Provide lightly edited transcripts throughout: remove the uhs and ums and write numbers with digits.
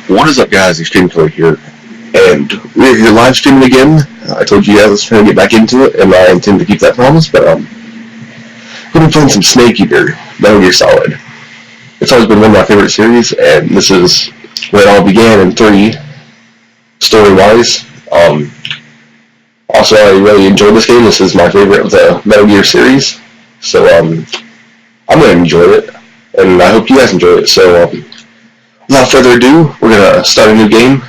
What is up, guys? Extreme Killer here, and we're here live streaming again. I told you guys I was trying to get back into it, and I intend to keep that promise. But we're gonna play some Snake Eater, Metal Gear Solid. It's always been one of my favorite series, and this is where it all began in 3, story-wise. Also, I really enjoyed this game. This is my favorite of the Metal Gear series, so I'm gonna enjoy it, and I hope you guys enjoy it. So. Without further ado, we're gonna start a new game,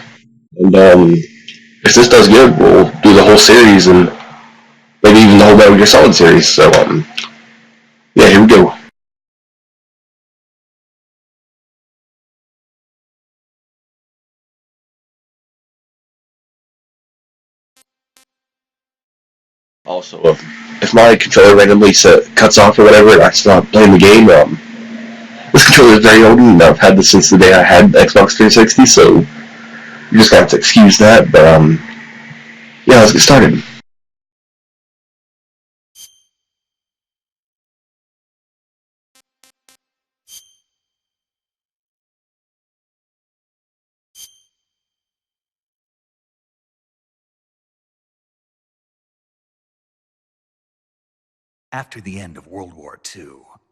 and if this does good, we'll do the whole series and maybe even the whole Metal Gear Solid series. So yeah, here we go. Also, if my controller randomly cuts off or whatever, and I stop playing the game, this controller is very old, and I've had this since the day I had the Xbox 360, so you just gotta have to excuse that, but yeah, let's get started. After the end of World War II,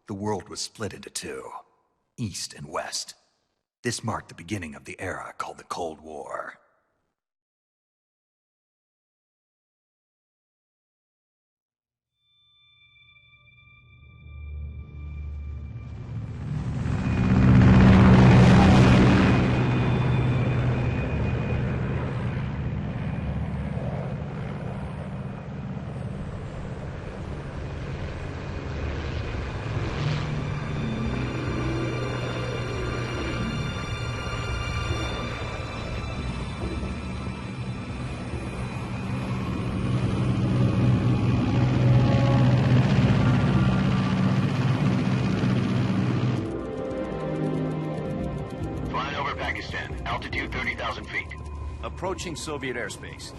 the world was split into two, East and West. This marked the beginning of the era called the Cold War. Altitude 30,000 feet. Approaching Soviet airspace.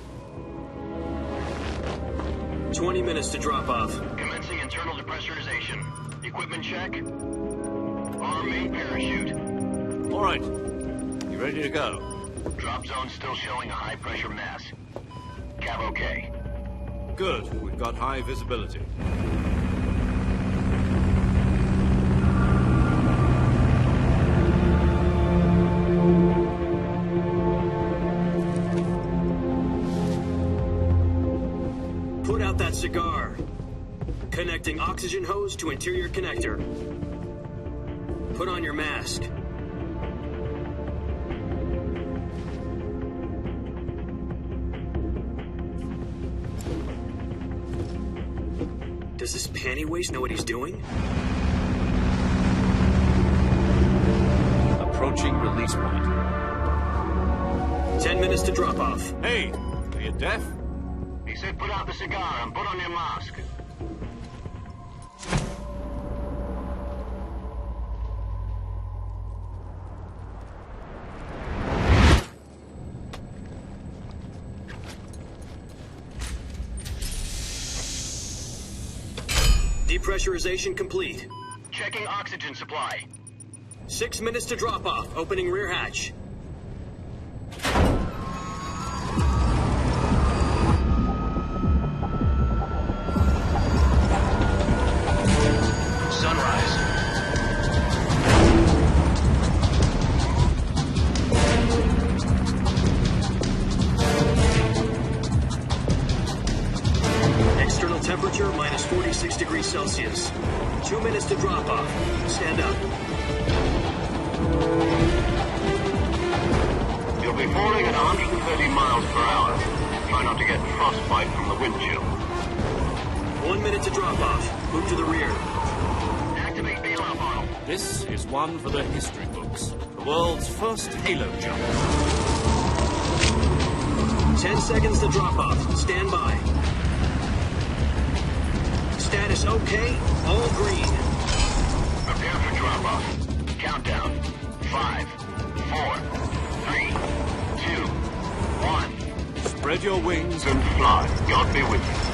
20 minutes to drop off. Commencing internal depressurization. Equipment check. Arm main parachute. All right. You ready to go? Drop zone still showing a high pressure mass. Cav okay. Good. We've got high visibility. Put out that cigar. Connecting oxygen hose to interior connector. Put on your mask. Does this panty waste know what he's doing? Approaching release point. 10 minutes to drop off. Hey, are you deaf? He said put out the cigar and put on your mask. Depressurization complete. Checking oxygen supply. 6 minutes to drop off. Opening rear hatch. Sunrise. External temperature minus 46 degrees Celsius. 2 minutes to drop off. Stand up. You'll be falling at 130 miles per hour. Try not to get frostbite from the wind chill. 1 minute to drop off. Move to the rear. Activate bailout model. This is one for the history books. The world's first Halo jump. 10 seconds to drop off. Stand by. Status okay. All green. Prepare for drop-off. Countdown. 5, 4, 3, 2, 1. Spread your wings And fly. God be with you.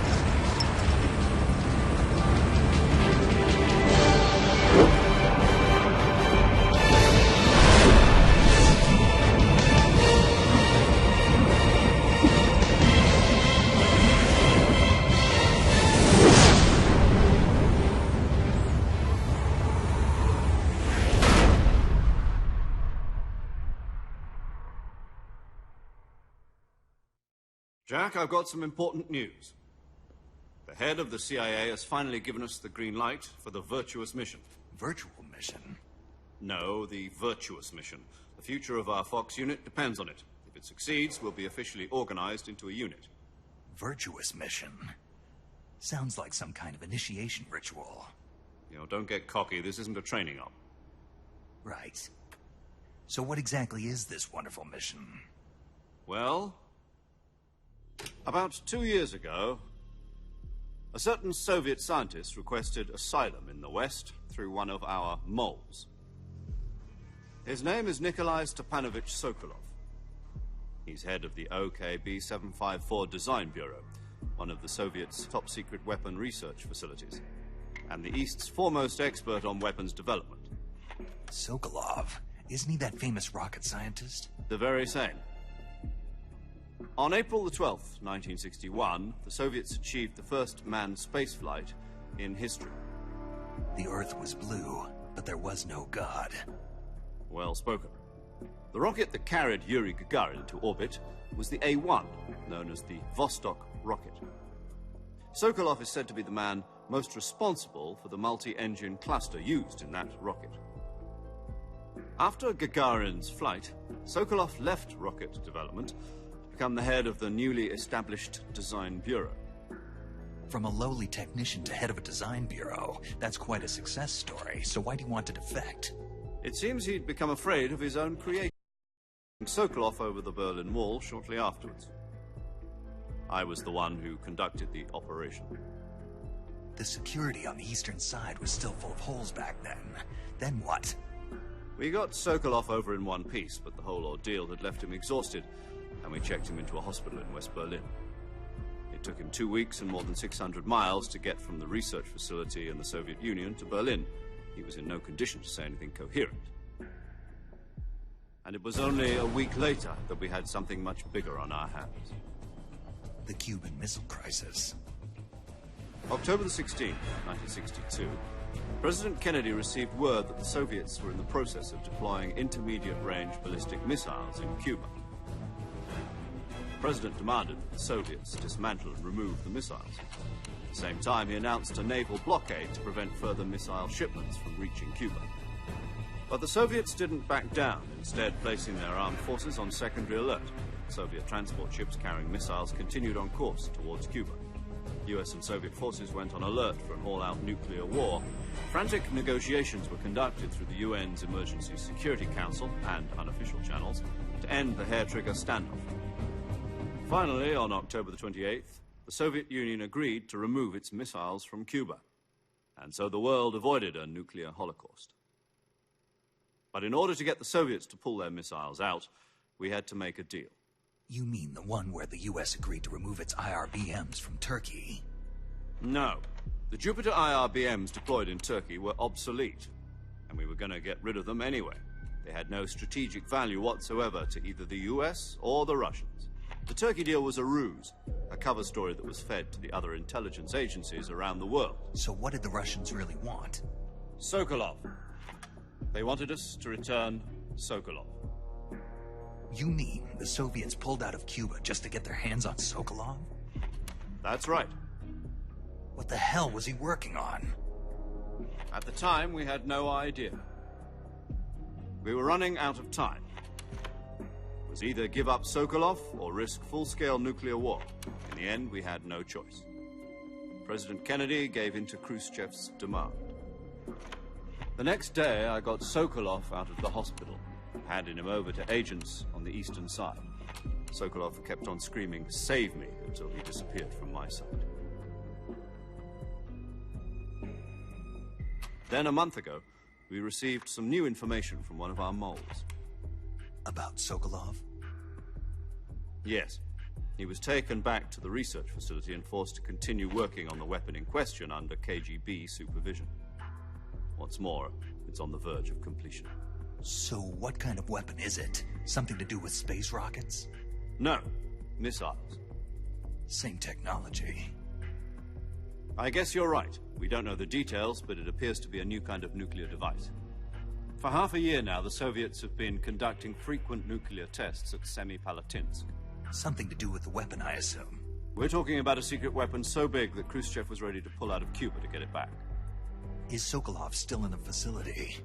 Jack, I've got some important news. The head of the CIA has finally given us the green light for the virtuous mission. Virtual mission? No, the virtuous mission. The future of our Fox unit depends on it. If it succeeds, we'll be officially organized into a unit. Virtuous mission? Sounds like some kind of initiation ritual. You know, don't get cocky. This isn't a training op. Right. So what exactly is this wonderful mission? Well, about 2 years ago, a certain Soviet scientist requested asylum in the West through one of our moles. His name is Nikolai Stepanovich Sokolov. He's head of the OKB-754 Design Bureau, one of the Soviets' top-secret weapon research facilities, and the East's foremost expert on weapons development. Sokolov? Isn't he that famous rocket scientist? The very same. On April the 12th, 1961, the Soviets achieved the first manned spaceflight in history. The Earth was blue, but there was no God. Well spoken. The rocket that carried Yuri Gagarin to orbit was the A-1, known as the Vostok rocket. Sokolov is said to be the man most responsible for the multi-engine cluster used in that rocket. After Gagarin's flight, Sokolov left rocket development to become the head of the newly established Design Bureau. From a lowly technician to head of a design bureau, that's quite a success story, so why do you want to defect? It seems he'd become afraid of his own creation, Sokolov over the Berlin Wall shortly afterwards. I was the one who conducted the operation. The security on the eastern side was still full of holes back then. Then what? We got Sokolov over in one piece, but the whole ordeal had left him exhausted, and we checked him into a hospital in West Berlin. It took him 2 weeks and more than 600 miles to get from the research facility in the Soviet Union to Berlin. He was in no condition to say anything coherent. And it was only a week later that we had something much bigger on our hands. The Cuban Missile Crisis. October the 16th, 1962, President Kennedy received word that the Soviets were in the process of deploying intermediate-range ballistic missiles in Cuba. The President demanded that the Soviets dismantle and remove the missiles. At the same time, he announced a naval blockade to prevent further missile shipments from reaching Cuba. But the Soviets didn't back down, instead placing their armed forces on secondary alert. Soviet transport ships carrying missiles continued on course towards Cuba. US and Soviet forces went on alert for an all-out nuclear war. Frantic negotiations were conducted through the UN's Emergency Security Council and unofficial channels to end the hair-trigger standoff. Finally, on October the 28th, the Soviet Union agreed to remove its missiles from Cuba. And so the world avoided a nuclear holocaust. But in order to get the Soviets to pull their missiles out, we had to make a deal. You mean the one where the US agreed to remove its IRBMs from Turkey? No. The Jupiter IRBMs deployed in Turkey were obsolete, and we were going to get rid of them anyway. They had no strategic value whatsoever to either the US or the Russians. The Turkey deal was a ruse, a cover story that was fed to the other intelligence agencies around the world. So what did the Russians really want? Sokolov. They wanted us to return Sokolov. You mean the Soviets pulled out of Cuba just to get their hands on Sokolov? That's right. What the hell was he working on? At the time, we had no idea. We were running out of time. It was either give up Sokolov or risk full-scale nuclear war. In the end, we had no choice. President Kennedy gave in to Khrushchev's demand. The next day, I got Sokolov out of the hospital, handing him over to agents on the eastern side. Sokolov kept on screaming, "Save me," until he disappeared from my sight. Then, a month ago, we received some new information from one of our moles. About Sokolov? Yes. He was taken back to the research facility and forced to continue working on the weapon in question under KGB supervision. What's more, it's on the verge of completion. So what kind of weapon is it? Something to do with space rockets? No, missiles. Same technology. I guess you're right. We don't know the details, but it appears to be a new kind of nuclear device. For half a year now, the Soviets have been conducting frequent nuclear tests at Semipalatinsk. Something to do with the weapon, I assume. We're talking about a secret weapon so big that Khrushchev was ready to pull out of Cuba to get it back. Is Sokolov still in the facility?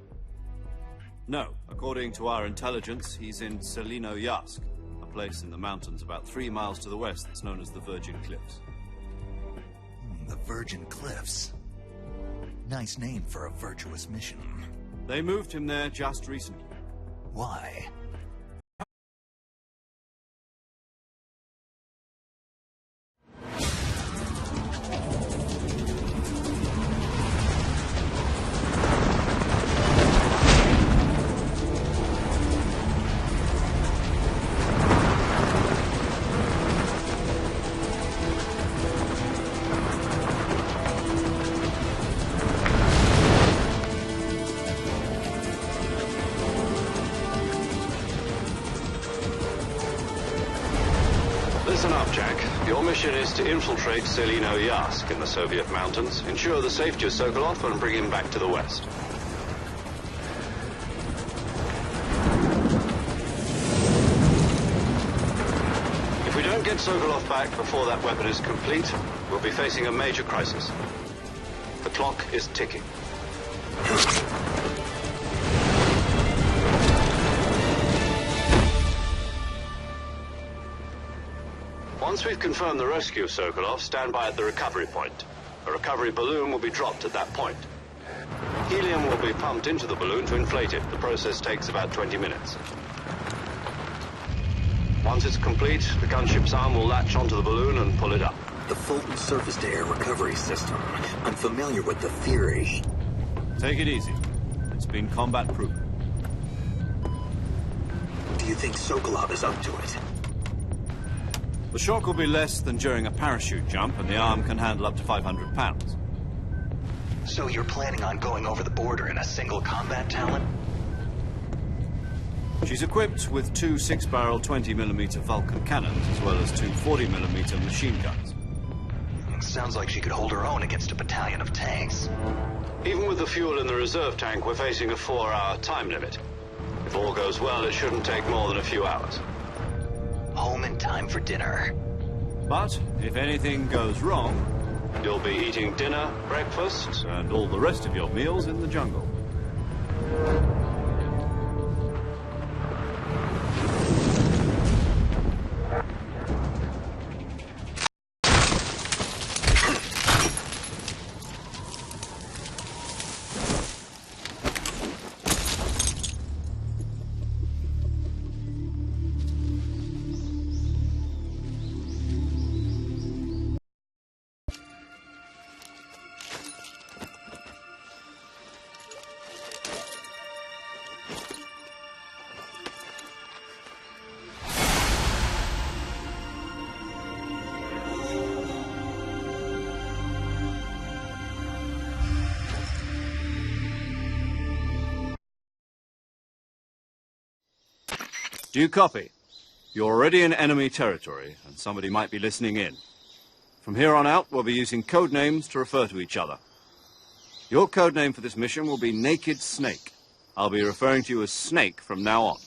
No. According to our intelligence, he's in Selino-Yarsk, a place in the mountains about 3 miles to the west that's known as the Virgin Cliffs. The Virgin Cliffs. Nice name for a virtuous mission. They moved him there just recently. Why? Listen up, Jack. Your mission is to infiltrate Selino-Yarsk in the Soviet mountains, ensure the safety of Sokolov, and bring him back to the west. If we don't get Sokolov back before that weapon is complete, we'll be facing a major crisis. The clock is ticking. Once we've confirmed the rescue of Sokolov, stand by at the recovery point. A recovery balloon will be dropped at that point. Helium will be pumped into the balloon to inflate it. The process takes about 20 minutes. Once it's complete, the gunship's arm will latch onto the balloon and pull it up. The Fulton surface-to-air recovery system. I'm familiar with the theory. Take it easy. It's been combat-proven. Do you think Sokolov is up to it? The shock will be less than during a parachute jump, and the arm can handle up to 500 pounds. So you're planning on going over the border in a single combat talent? She's equipped with 2 6-barrel 20mm Vulcan cannons, as well as 2 40mm machine guns. Sounds like she could hold her own against a battalion of tanks. Even with the fuel in the reserve tank, we're facing a 4-hour time limit. If all goes well, it shouldn't take more than a few hours. Home in time for dinner. But if anything goes wrong, You'll be eating dinner, breakfast, and all the rest of your meals in the jungle. Do you copy? You're already in enemy territory, and somebody might be listening in. From here on out, we'll be using code names to refer to each other. Your code name for this mission will be Naked Snake. I'll be referring to you as Snake from now on.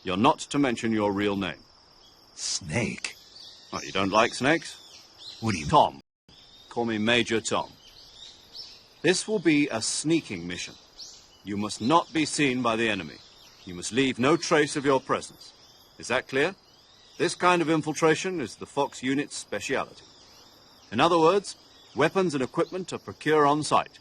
You're not to mention your real name. Snake? Oh, you don't like snakes? What do you... Tom. Call me Major Tom. This will be a sneaking mission. You must not be seen by the enemy. You must leave no trace of your presence. Is that clear? This kind of infiltration is the Fox unit's speciality. In other words, weapons and equipment are procured on site.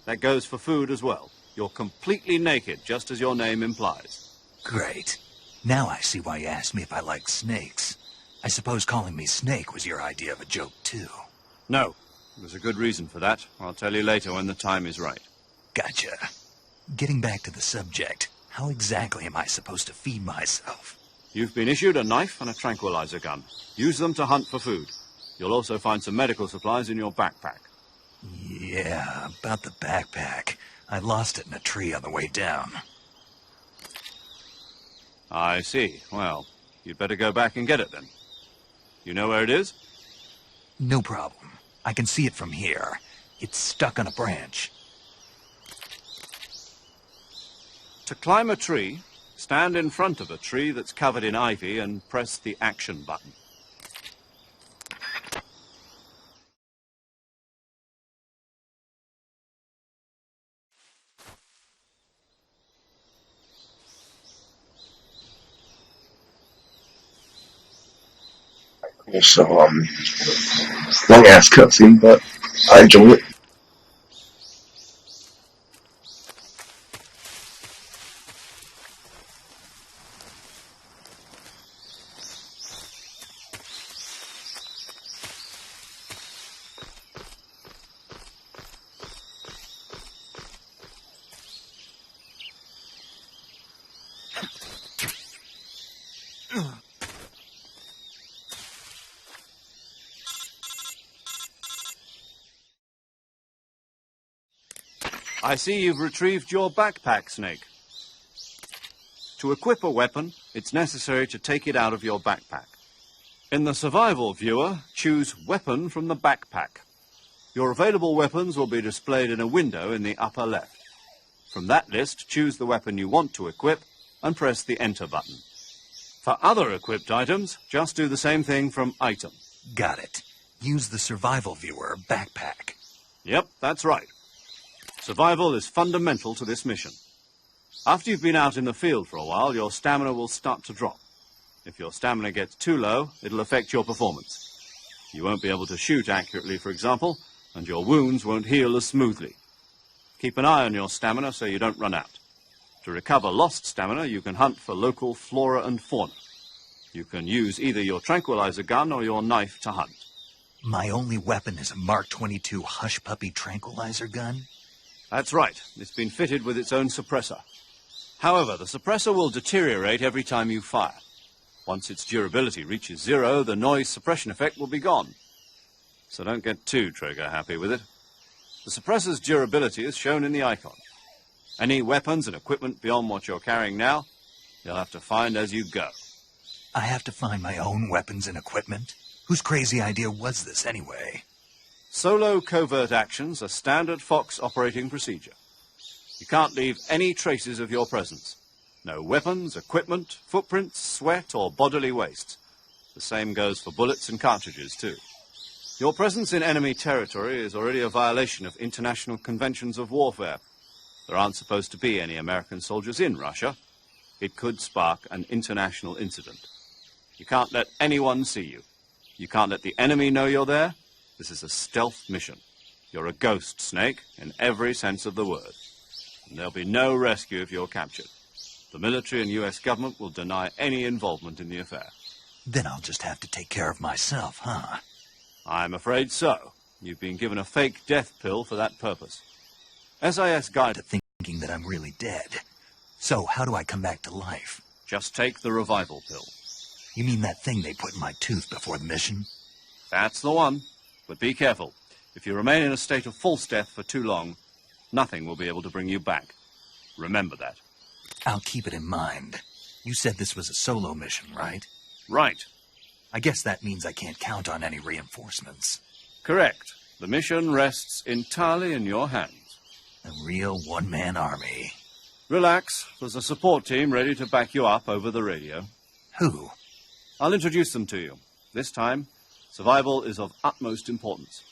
That goes for food as well. You're completely naked, just as your name implies. Great. Now I see why you asked me if I like snakes. I suppose calling me Snake was your idea of a joke, too. No, there's a good reason for that. I'll tell you later when the time is right. Gotcha. Getting back to the subject, how exactly am I supposed to feed myself? You've been issued a knife and a tranquilizer gun. Use them to hunt for food. You'll also find some medical supplies in your backpack. Yeah, about the backpack. I lost it in a tree on the way down. I see. Well, you'd better go back and get it then. You know where it is? No problem. I can see it from here. It's stuck on a branch. To climb a tree, stand in front of a tree that's covered in ivy and press the action button. So, long ass cutscene, but I enjoy it. I see you've retrieved your backpack, Snake. To equip a weapon, it's necessary to take it out of your backpack. In the survival viewer, choose Weapon from the backpack. Your available weapons will be displayed in a window in the upper left. From that list, choose the weapon you want to equip and press the Enter button. For other equipped items, just do the same thing from Item. Got it. Use the survival viewer backpack. Yep, that's right. Survival is fundamental to this mission. After you've been out in the field for a while, your stamina will start to drop. If your stamina gets too low, it'll affect your performance. You won't be able to shoot accurately, for example, and your wounds won't heal as smoothly. Keep an eye on your stamina so you don't run out. To recover lost stamina, you can hunt for local flora and fauna. You can use either your tranquilizer gun or your knife to hunt. My only weapon is a Mark 22 Hush Puppy tranquilizer gun? That's right. It's been fitted with its own suppressor. However, the suppressor will deteriorate every time you fire. Once its durability reaches 0, the noise suppression effect will be gone. So don't get too trigger happy with it. The suppressor's durability is shown in the icon. Any weapons and equipment beyond what you're carrying now, you'll have to find as you go. I have to find my own weapons and equipment? Whose crazy idea was this, anyway? Solo covert actions are standard Fox operating procedure. You can't leave any traces of your presence. No weapons, equipment, footprints, sweat, or bodily waste. The same goes for bullets and cartridges, too. Your presence in enemy territory is already a violation of international conventions of warfare. There aren't supposed to be any American soldiers in Russia. It could spark an international incident. You can't let anyone see you. You can't let the enemy know you're there. This is a stealth mission. You're a ghost, Snake, in every sense of the word. And there'll be no rescue if you're captured. The military and U.S. government will deny any involvement in the affair. Then I'll just have to take care of myself, huh? I'm afraid so. You've been given a fake death pill for that purpose. SAS guide To thinking that I'm really dead. So how do I come back to life? Just take the revival pill. You mean that thing they put in my tooth before the mission? That's the one. But be careful. If you remain in a state of false death for too long, nothing will be able to bring you back. Remember that. I'll keep it in mind. You said this was a solo mission, right? Right. I guess that means I can't count on any reinforcements. Correct. The mission rests entirely in your hands. A real one-man army. Relax. There's a support team ready to back you up over the radio. Who? I'll introduce them to you. This time, survival is of utmost importance.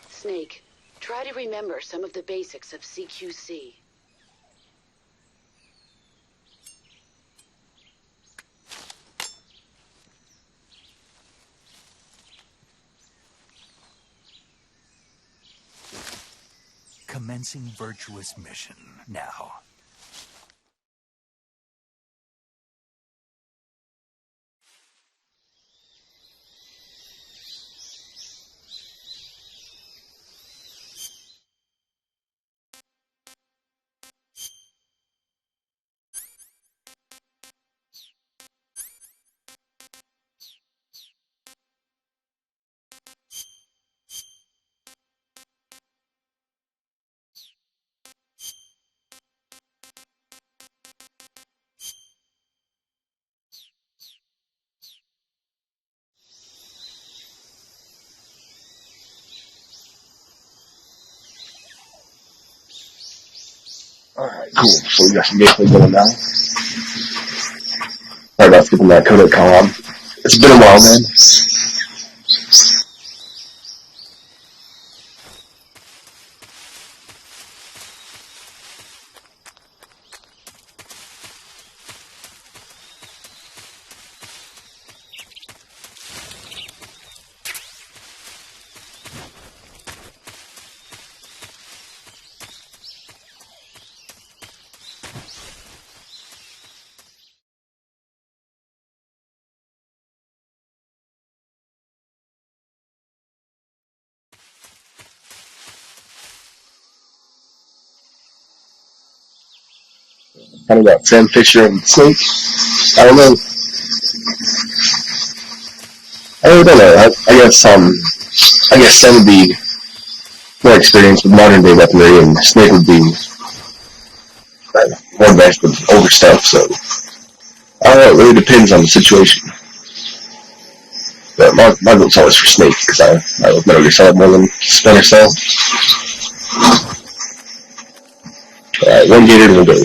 Snake, try to remember some of the basics of CQC. commencing virtuous mission now. Alright, cool. So we got some gameplay going now. Sorry about skipping that codec column. It's been a while, man. Kind of got Sam Fisher and Snake. I don't know. I really don't know. I guess Sam would be more experienced with modern day weaponry, and Snake would be more advanced with older stuff. So I don't know. It really depends on the situation. But my vote's always for Snake because I love Metal Gear Solid more than Splinter Cell. Alright, one gator and we'll go.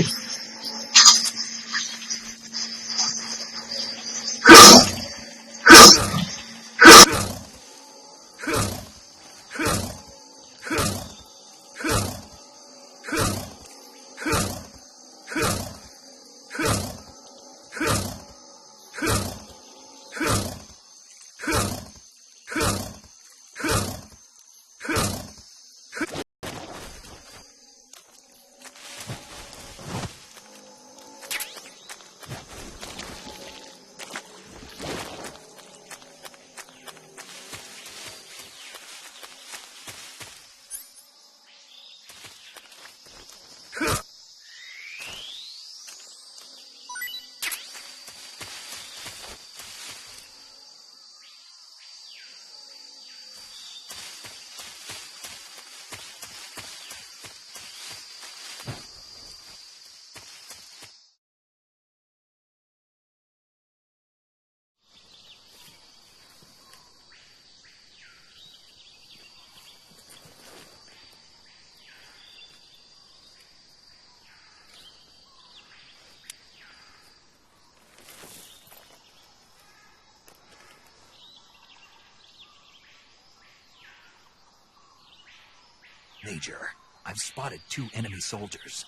Major, I've spotted 2 enemy soldiers.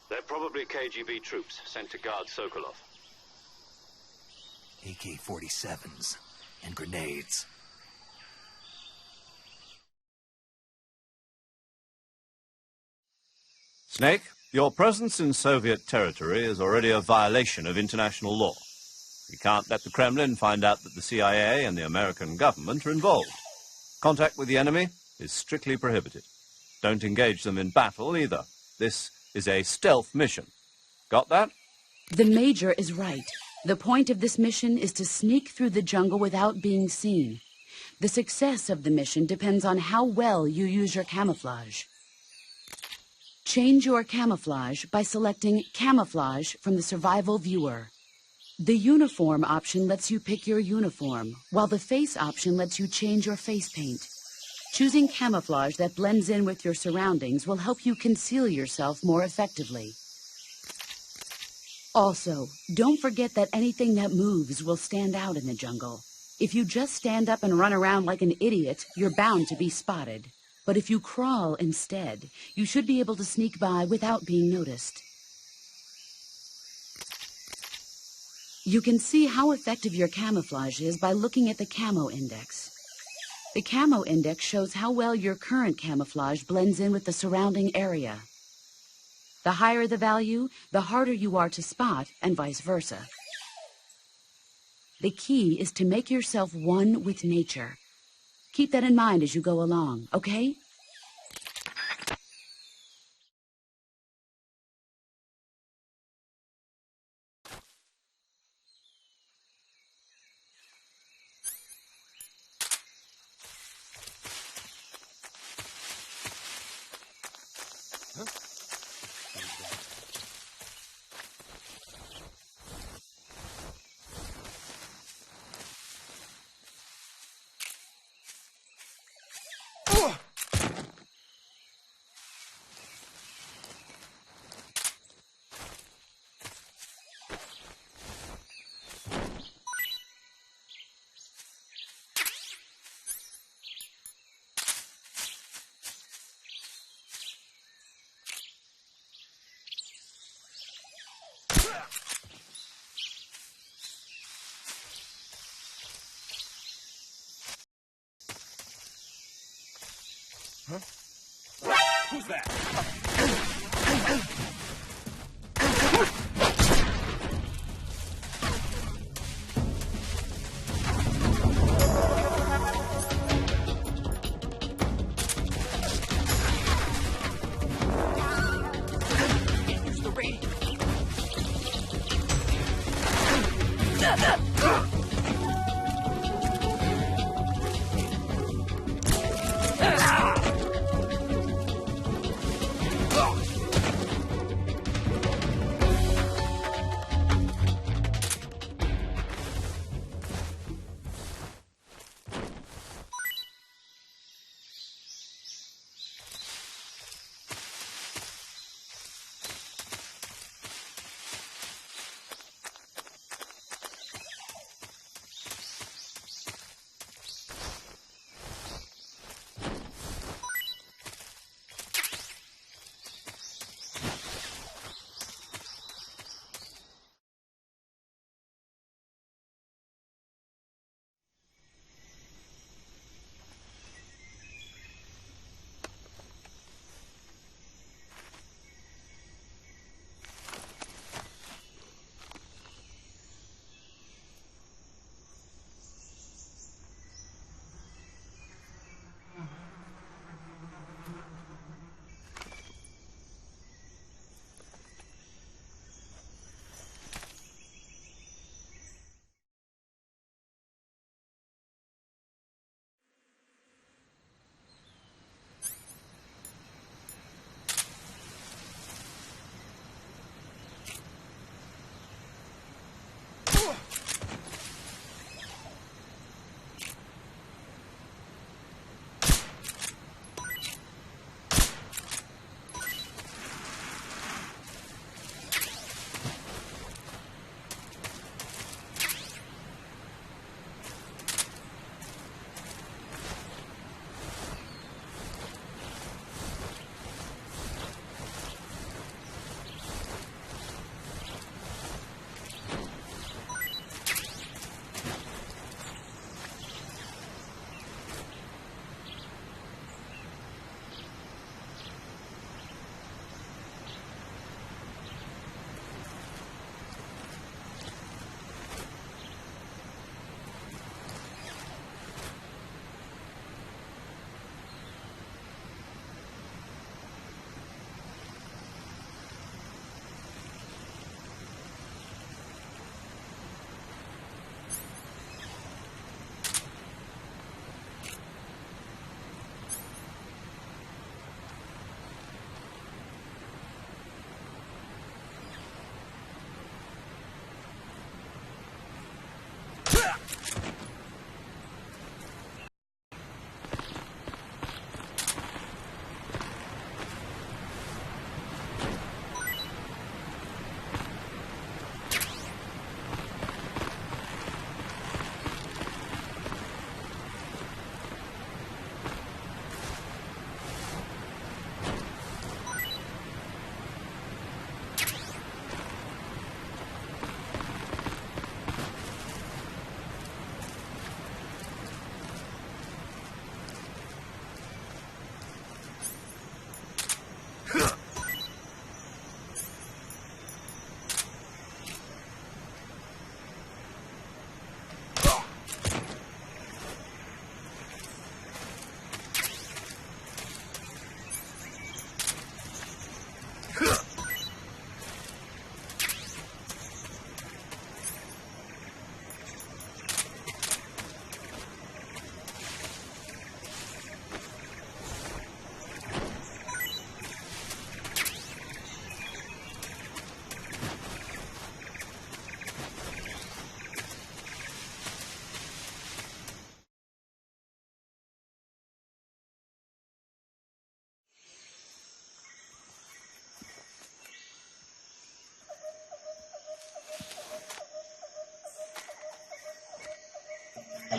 They're probably KGB troops sent to guard Sokolov. AK-47s and grenades. Snake, your presence in Soviet territory is already a violation of international law. We can't let the Kremlin find out that the CIA and the American government are involved. Contact with the enemy is strictly prohibited. Don't engage them in battle either. This is a stealth mission. Got that? The Major is right. The point of this mission is to sneak through the jungle without being seen. The success of the mission depends on how well you use your camouflage. Change your camouflage by selecting Camouflage from the Survival Viewer. The Uniform option lets you pick your uniform, while the Face option lets you change your face paint. Choosing camouflage that blends in with your surroundings will help you conceal yourself more effectively. Also, don't forget that anything that moves will stand out in the jungle. If you just stand up and run around like an idiot, you're bound to be spotted. But if you crawl instead, you should be able to sneak by without being noticed. You can see how effective your camouflage is by looking at the camo index. The camo index shows how well your current camouflage blends in with the surrounding area. The higher the value, the harder you are to spot, and vice versa. The key is to make yourself one with nature. Keep that in mind as you go along, okay? Who's that? Use the radio.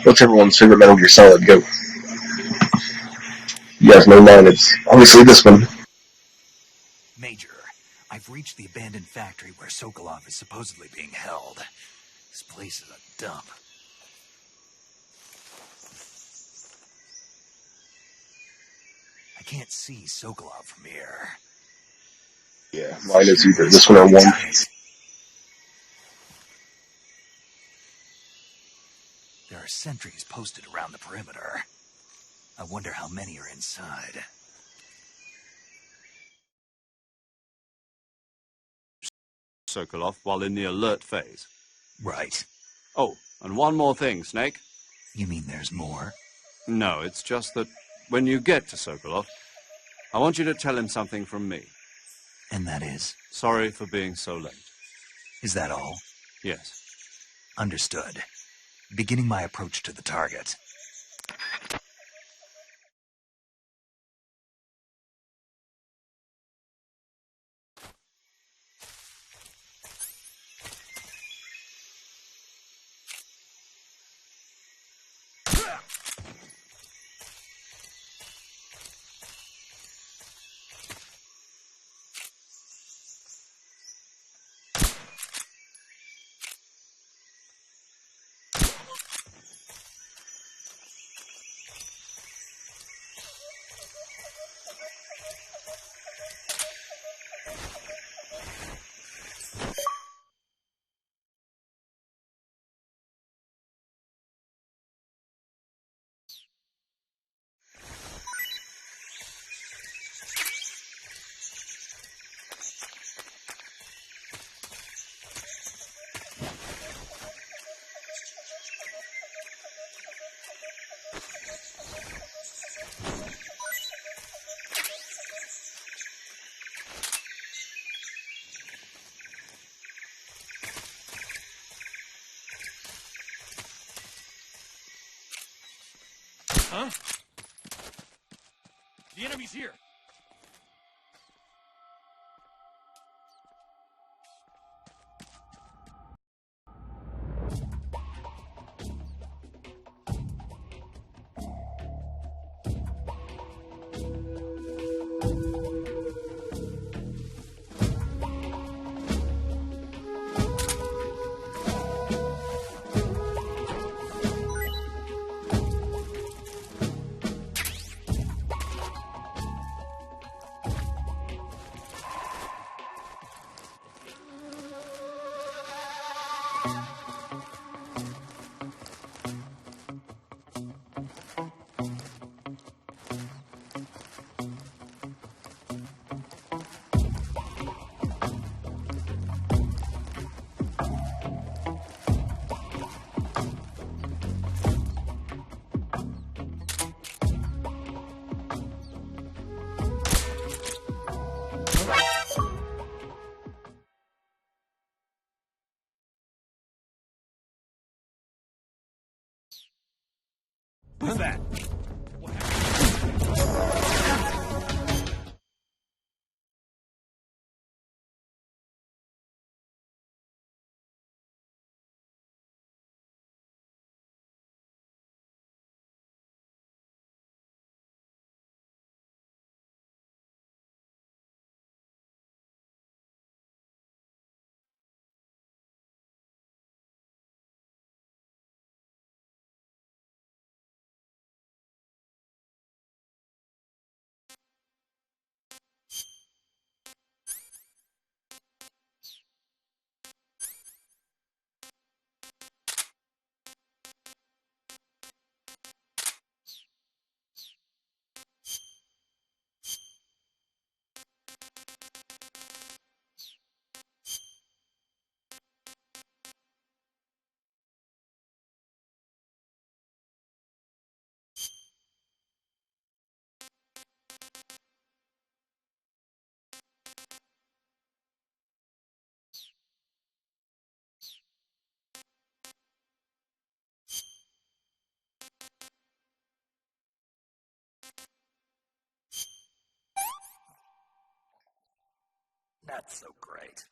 What's everyone's favorite Metal Gear Solid? Go. You guys know mine. It's obviously this one. Major, I've reached the abandoned factory where Sokolov is supposedly being held. This place is a dump. I can't see Sokolov from here. Yeah, mine is either this one or one. There are sentries posted around the perimeter. I wonder how many are inside. Sokolov while in the alert phase. Right. Oh, and one more thing, Snake. You mean there's more? No, it's just that when you get to Sokolov, I want you to tell him something from me. And that is? Sorry for being so late. Is that all? Yes. Understood. Beginning my approach to the target. Huh? The enemy's here. Who's that? That's so great.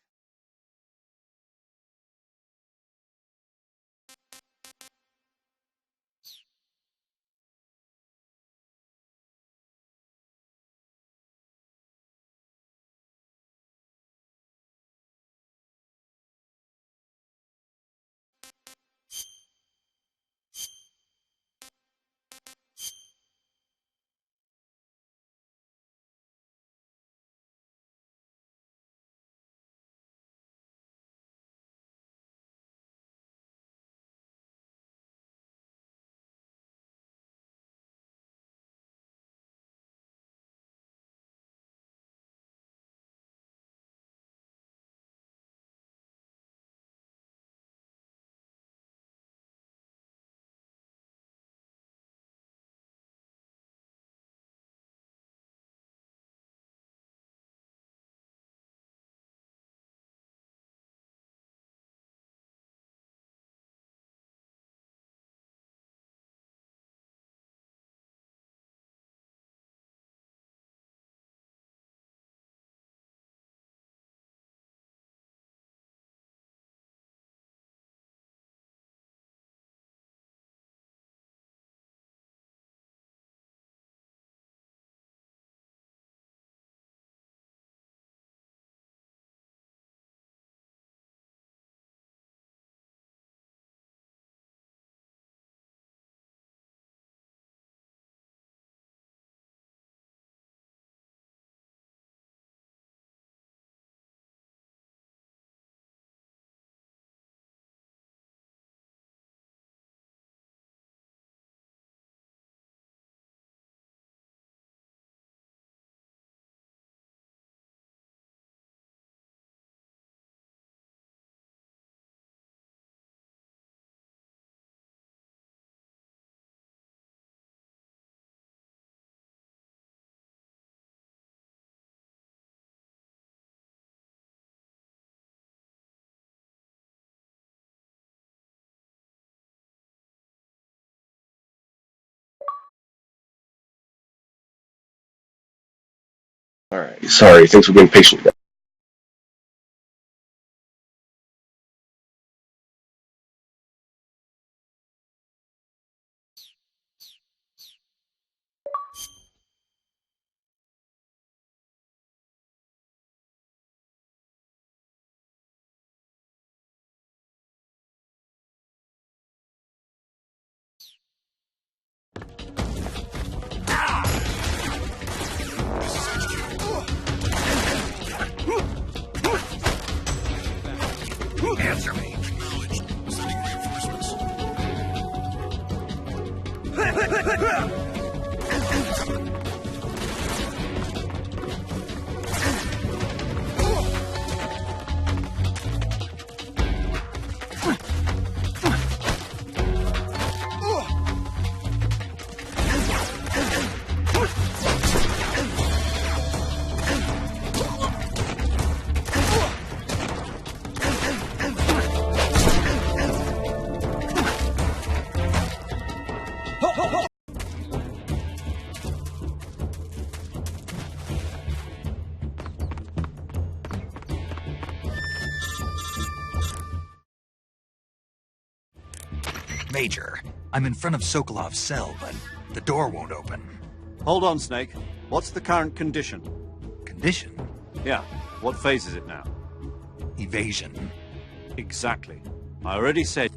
Alright, sorry, thanks for being patient. Answer me. Major, I'm in front of Sokolov's cell, but the door won't open. Hold on, Snake. What's the current condition? Condition? Yeah, what phase is it now? Evasion. Exactly. I already said...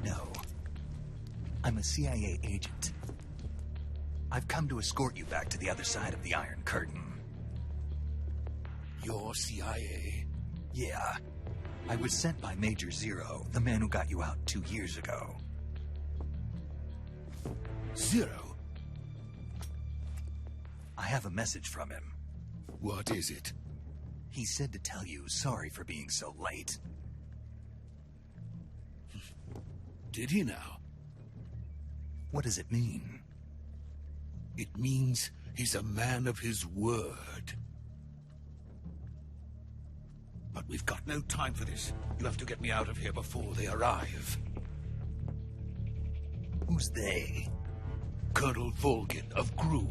No. I'm a CIA agent. I've come to escort you back to the other side of the Iron Curtain. You're CIA? Yeah. I was sent by Major Zero, the man who got you out 2 years ago. Zero? I have a message from him. What is it? He said to tell you sorry for being so late. Did he now? What does it mean? It means he's a man of his word. But we've got no time for this. You have to get me out of here before they arrive. Who's they? Colonel Volgin of GRU.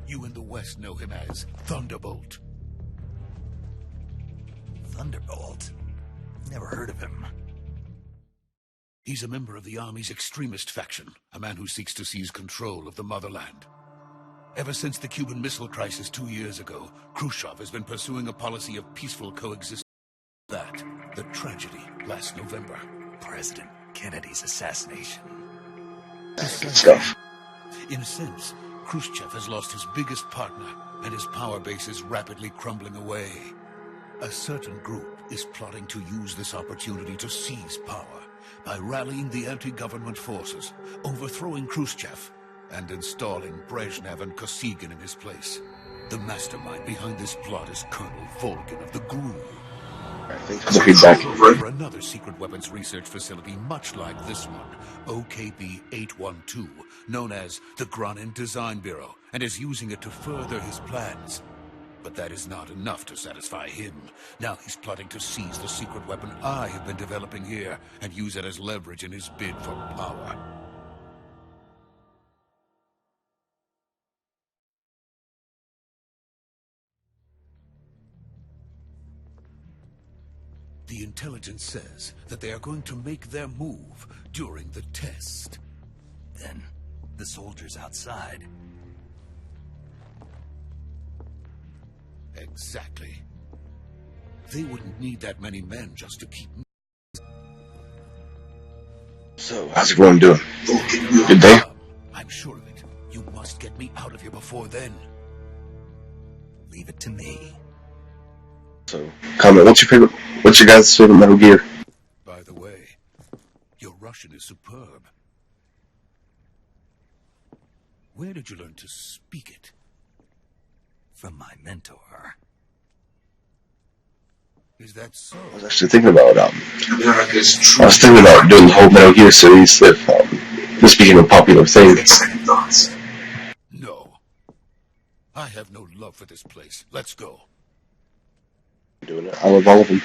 You in the West know him as Thunderbolt. Thunderbolt? Never heard of him. He's a member of the Army's extremist faction, a man who seeks to seize control of the motherland. Ever since the Cuban Missile Crisis 2 years ago, Khrushchev has been pursuing a policy of peaceful coexistence. That, the tragedy last November. President Kennedy's assassination. Good stuff. In a sense, Khrushchev has lost his biggest partner, and his power base is rapidly crumbling away. A certain group is plotting to use this opportunity to seize power by rallying the anti-government forces, overthrowing Khrushchev, and installing Brezhnev and Kosygin in his place. The mastermind behind this plot is Colonel Volgin of the GRU. Thanks for the feedback. For another secret weapons research facility much like this one, OKB-812, known as the Granin Design Bureau, and is using it to further his plans. But that is not enough to satisfy him. Now he's plotting to seize the secret weapon I have been developing here and use it as leverage in his bid for power. The intelligence says that they are going to make their move during the test. Then, the soldiers outside. Exactly. They wouldn't need that many men just to keep... So, how's everyone doing? Good day? I'm sure of it. You must get me out of here before then. Leave it to me. So, comment, what's your guys' favorite Metal Gear? By the way, you're Russian is superb. Where did you learn to speak it? From my mentor. Is that so? I was actually thinking about doing the whole Metal Gear series if this became a popular thing. No. I have no love for this place. Let's go. Doing it. I love all of them.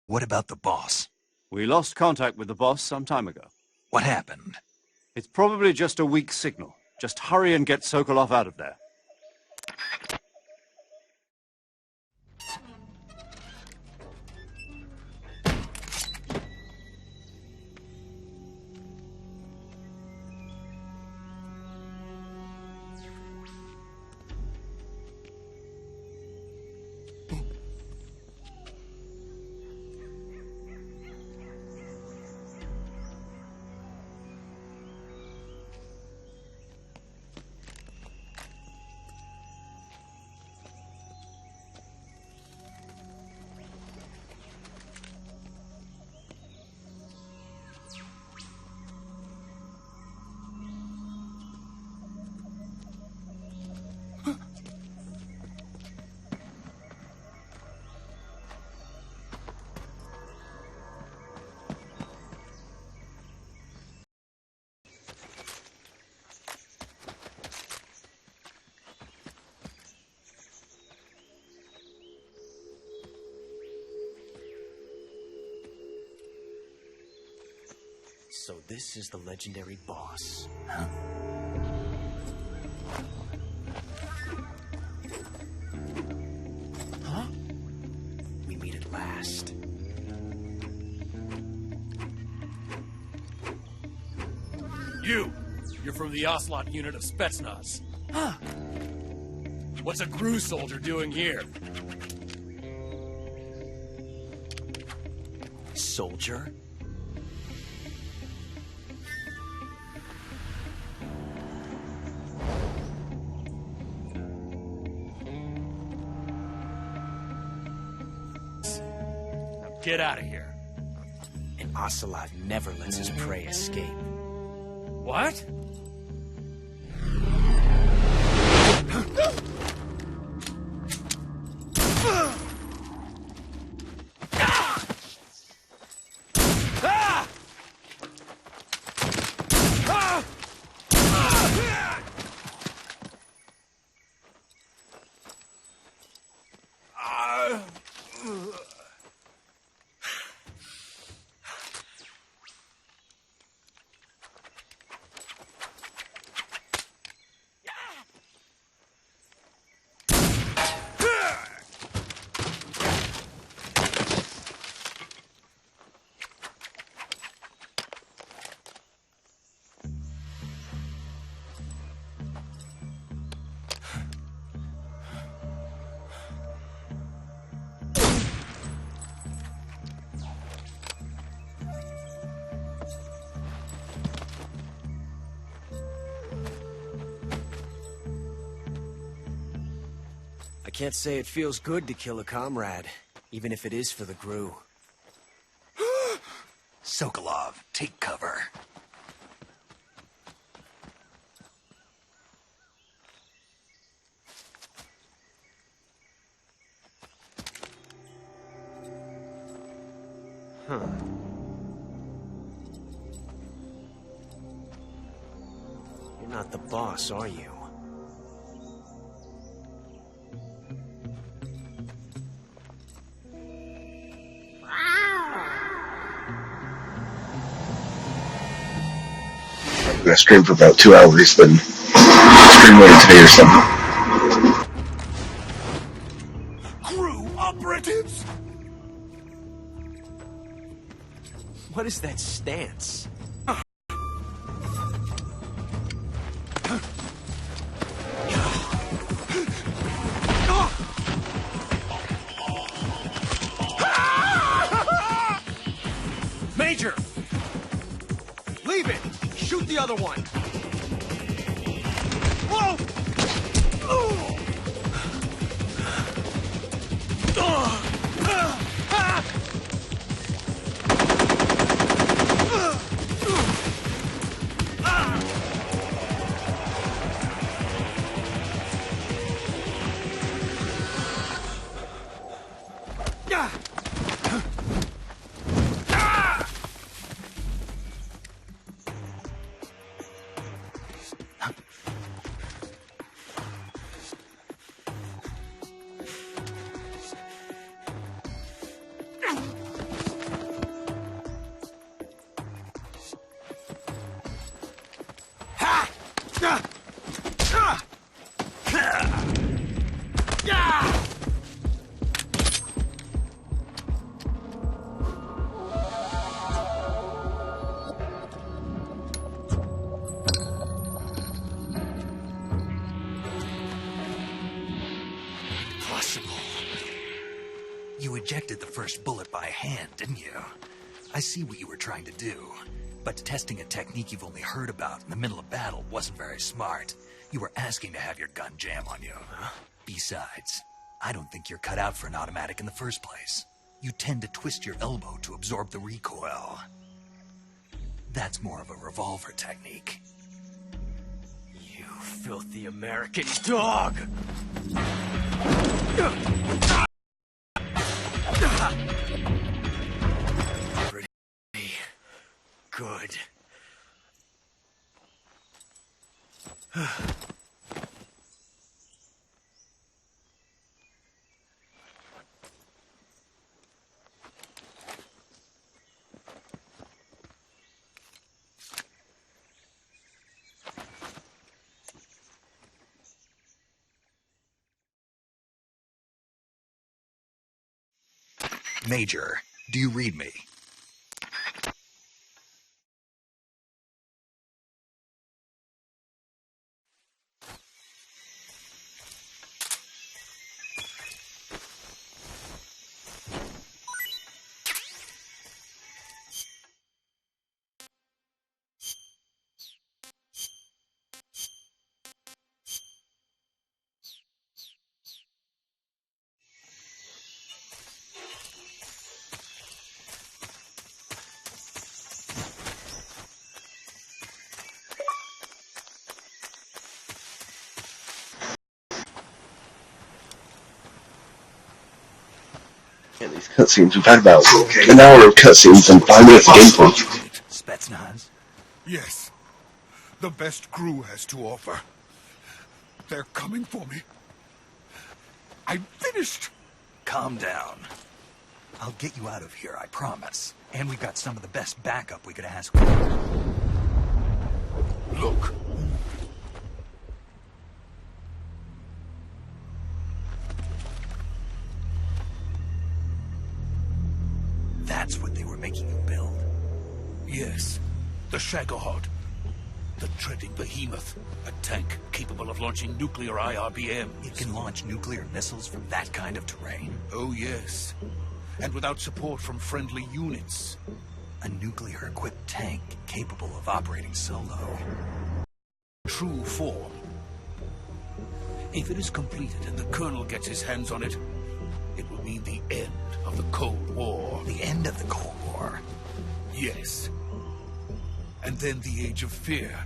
What about the boss? We lost contact with the boss some time ago. What happened? It's probably just a weak signal. Just hurry and get Sokolov out of there. So this is the legendary boss. Huh? Huh? We meet at last. You're from the Ocelot unit of Spetsnaz. Huh. What's a GRU soldier doing here? Soldier? Get out of here. An Ocelot never lets his prey escape. What? I can't say it feels good to kill a comrade, even if it is for the GRU. Sokolov, take cover. Huh. You're not the boss, are you? I'm gonna stream for about 2 hours, then stream later today or something. GRU operatives? What is that stance? Major! Leave it! Shoot the other one! Whoa! You ejected the first bullet by hand, didn't you? I see what you were trying to do. But testing a technique you've only heard about in the middle of battle wasn't very smart. You were asking to have your gun jam on you. Besides, I don't think you're cut out for an automatic in the first place. You tend to twist your elbow to absorb the recoil. That's more of a revolver technique. You filthy American dog! Pretty good. Major, do you read me? Yeah, these cutscenes, we've had about an hour of cutscenes and 5 minutes of gameplay. Spetsnaz? Yes. The best crew has to offer. They're coming for me. I'm finished. Calm down. I'll get you out of here, I promise. And we've got some of the best backup we could ask for. Look. That's what they were making you build? Yes. The Shagohod. The treading behemoth. A tank capable of launching nuclear IRBMs. It can launch nuclear missiles from that kind of terrain? Oh, yes. And without support from friendly units. A nuclear-equipped tank capable of operating solo. True form. If it is completed and the Colonel gets his hands on it, it will mean the end of the Cold War. The end of the Cold War? Yes. And then the Age of Fear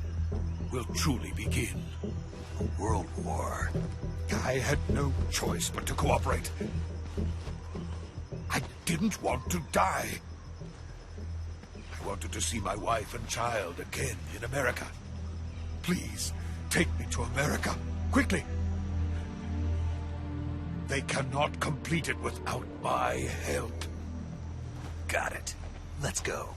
will truly begin. A world war. I had no choice but to cooperate. I didn't want to die. I wanted to see my wife and child again in America. Please, take me to America, quickly. They cannot complete it without my help. Got it. Let's go.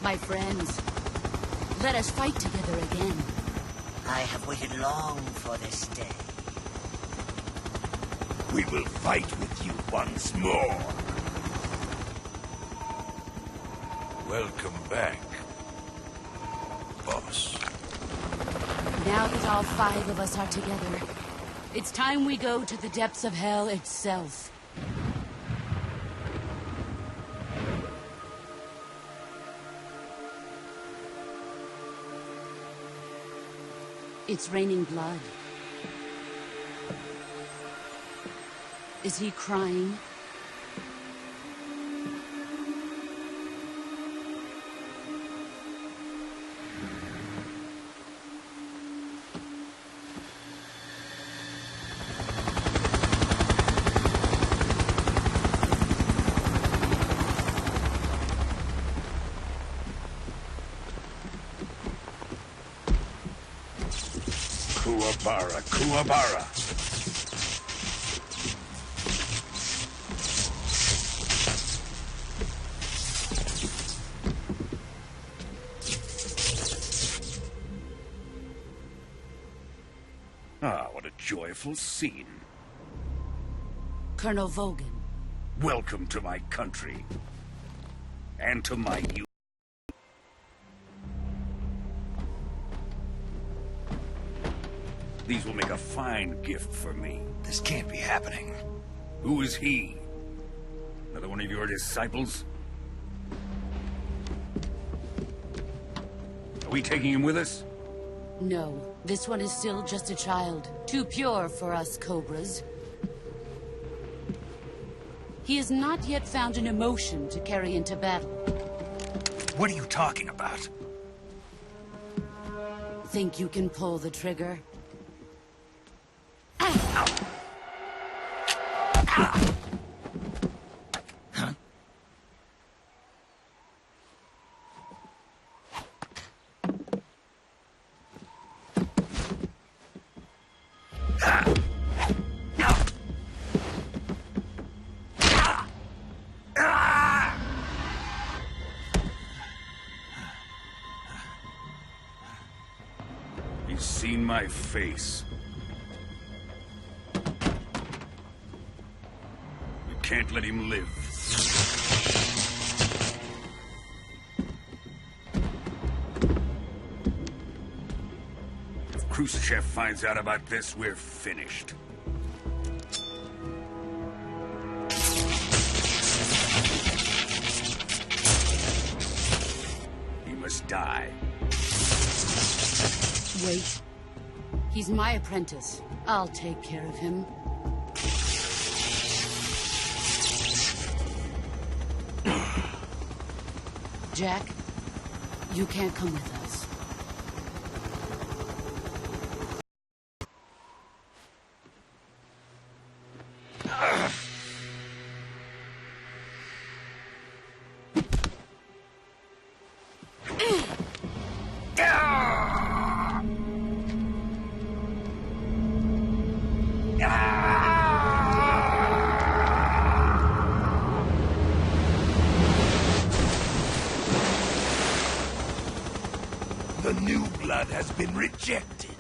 My friends, let us fight together again. I have waited long for this day. We will fight with you once more. Welcome back, boss. Now that all 5 of us are together, it's time we go to the depths of hell itself. It's raining blood. Is he crying? Kuwabara, Kuwabara. Ah, what a joyful scene. Colonel Vogan. Welcome to my country. And to my youth. These will make a fine gift for me. This can't be happening. Who is he? Another one of your disciples? Are we taking him with us? No, this one is still just a child. Too pure for us Cobras. He has not yet found an emotion to carry into battle. What are you talking about? Think you can pull the trigger? He's seen my face. We can't let him live. If Khrushchev finds out about this, we're finished. He must die. Wait. He's my apprentice. I'll take care of him. Jack, you can't come with us. The new blood has been rejected.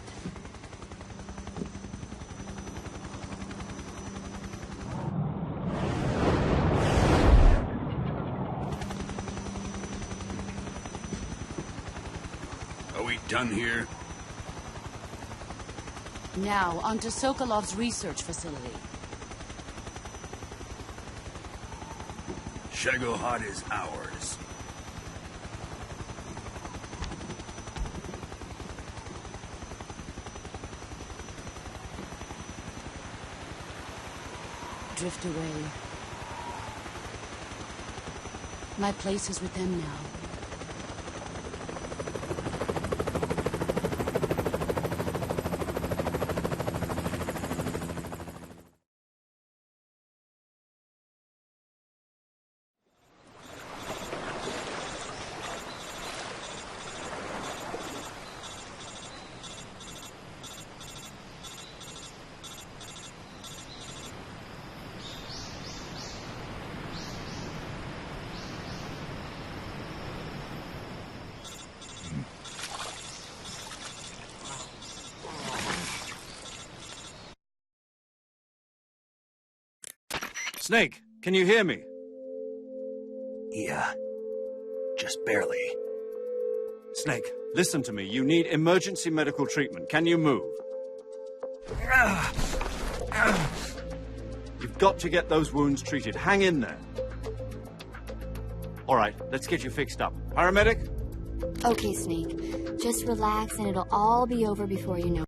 Are we done here? Now, onto Sokolov's research facility. Shagohod is ours. Drift away. My place is with them now. Snake, can you hear me? Yeah. Just barely. Snake, listen to me. You need emergency medical treatment. Can you move? You've got to get those wounds treated. Hang in there. All right, let's get you fixed up. Paramedic? Okay, Snake. Just relax and it'll all be over before you know.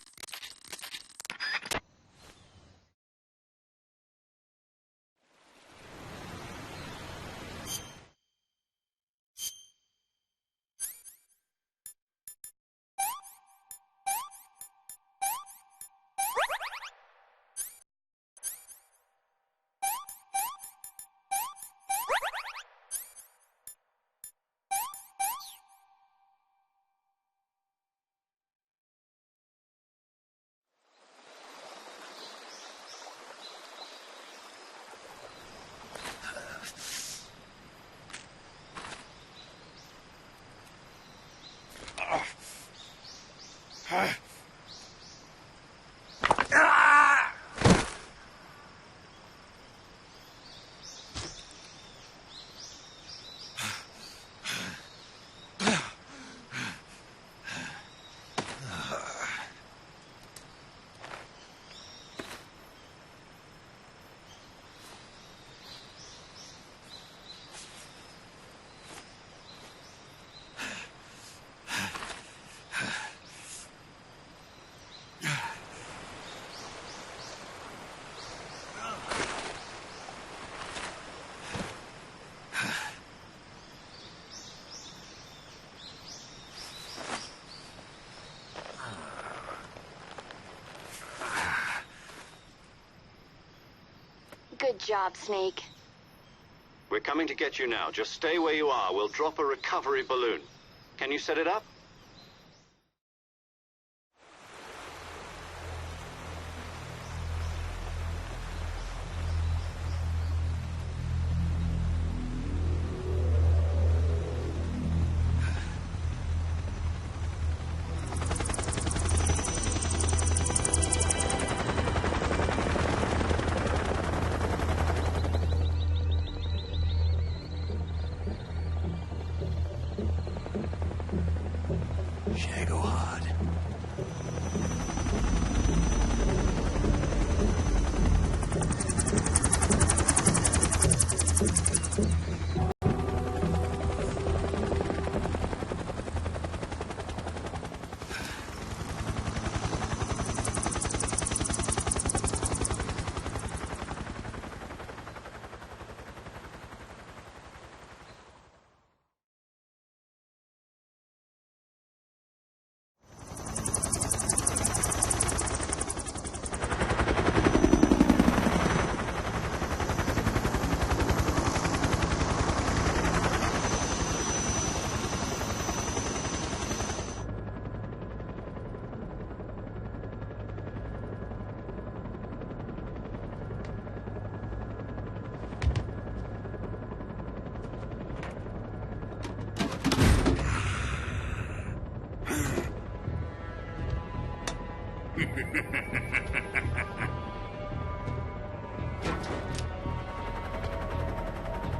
Good job, Snake. We're coming to get you now. Just stay where you are. We'll drop a recovery balloon. Can you set it up?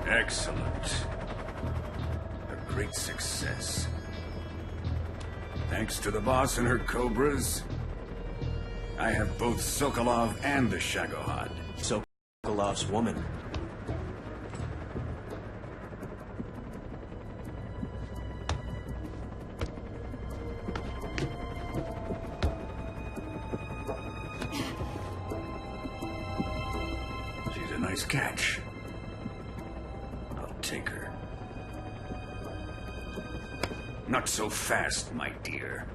Excellent. A great success. Thanks to the boss and her cobras, I have both Sokolov and the Shagohod. Sokolov's woman. She's a nice catch. I'll take her. Not so fast, my dear.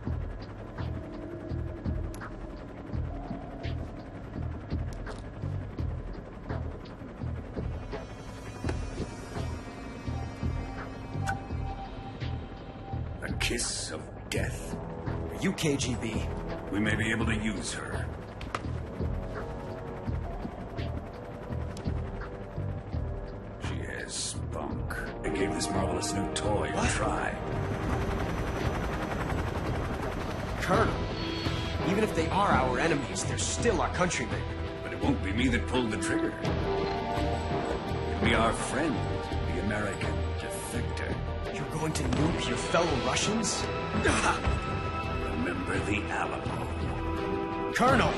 A kiss of death. Are you KGB? We may be able to use her. She has spunk. I gave this marvelous new toy a try. Colonel, even if they are our enemies, they're still our countrymen. But it won't be me that pulled the trigger. Be our friend, the American defector. You're going to nuke your fellow Russians? Remember the Alamo. Colonel!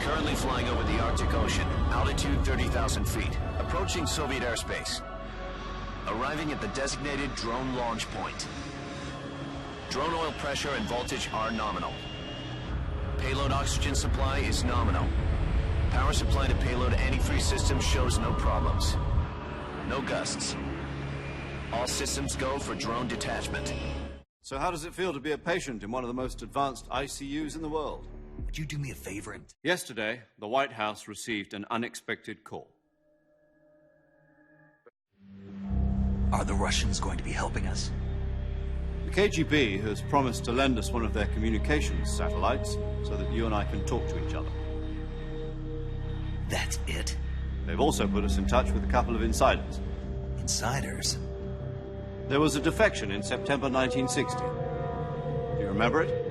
Currently flying over the Arctic Ocean, altitude 30,000 feet, approaching Soviet airspace. Arriving at the designated drone launch point. Drone oil pressure and voltage are nominal. Payload oxygen supply is nominal. Power supply to payload antifreeze system shows no problems. No gusts. All systems go for drone detachment. So how does it feel to be a patient in one of the most advanced ICUs in the world? Would you do me a favor and... Yesterday, the White House received an unexpected call. Are the Russians going to be helping us? The KGB has promised to lend us one of their communications satellites so that you and I can talk to each other. That's it? They've also put us in touch with a couple of insiders. Insiders? There was a defection in September 1960. Do you remember it?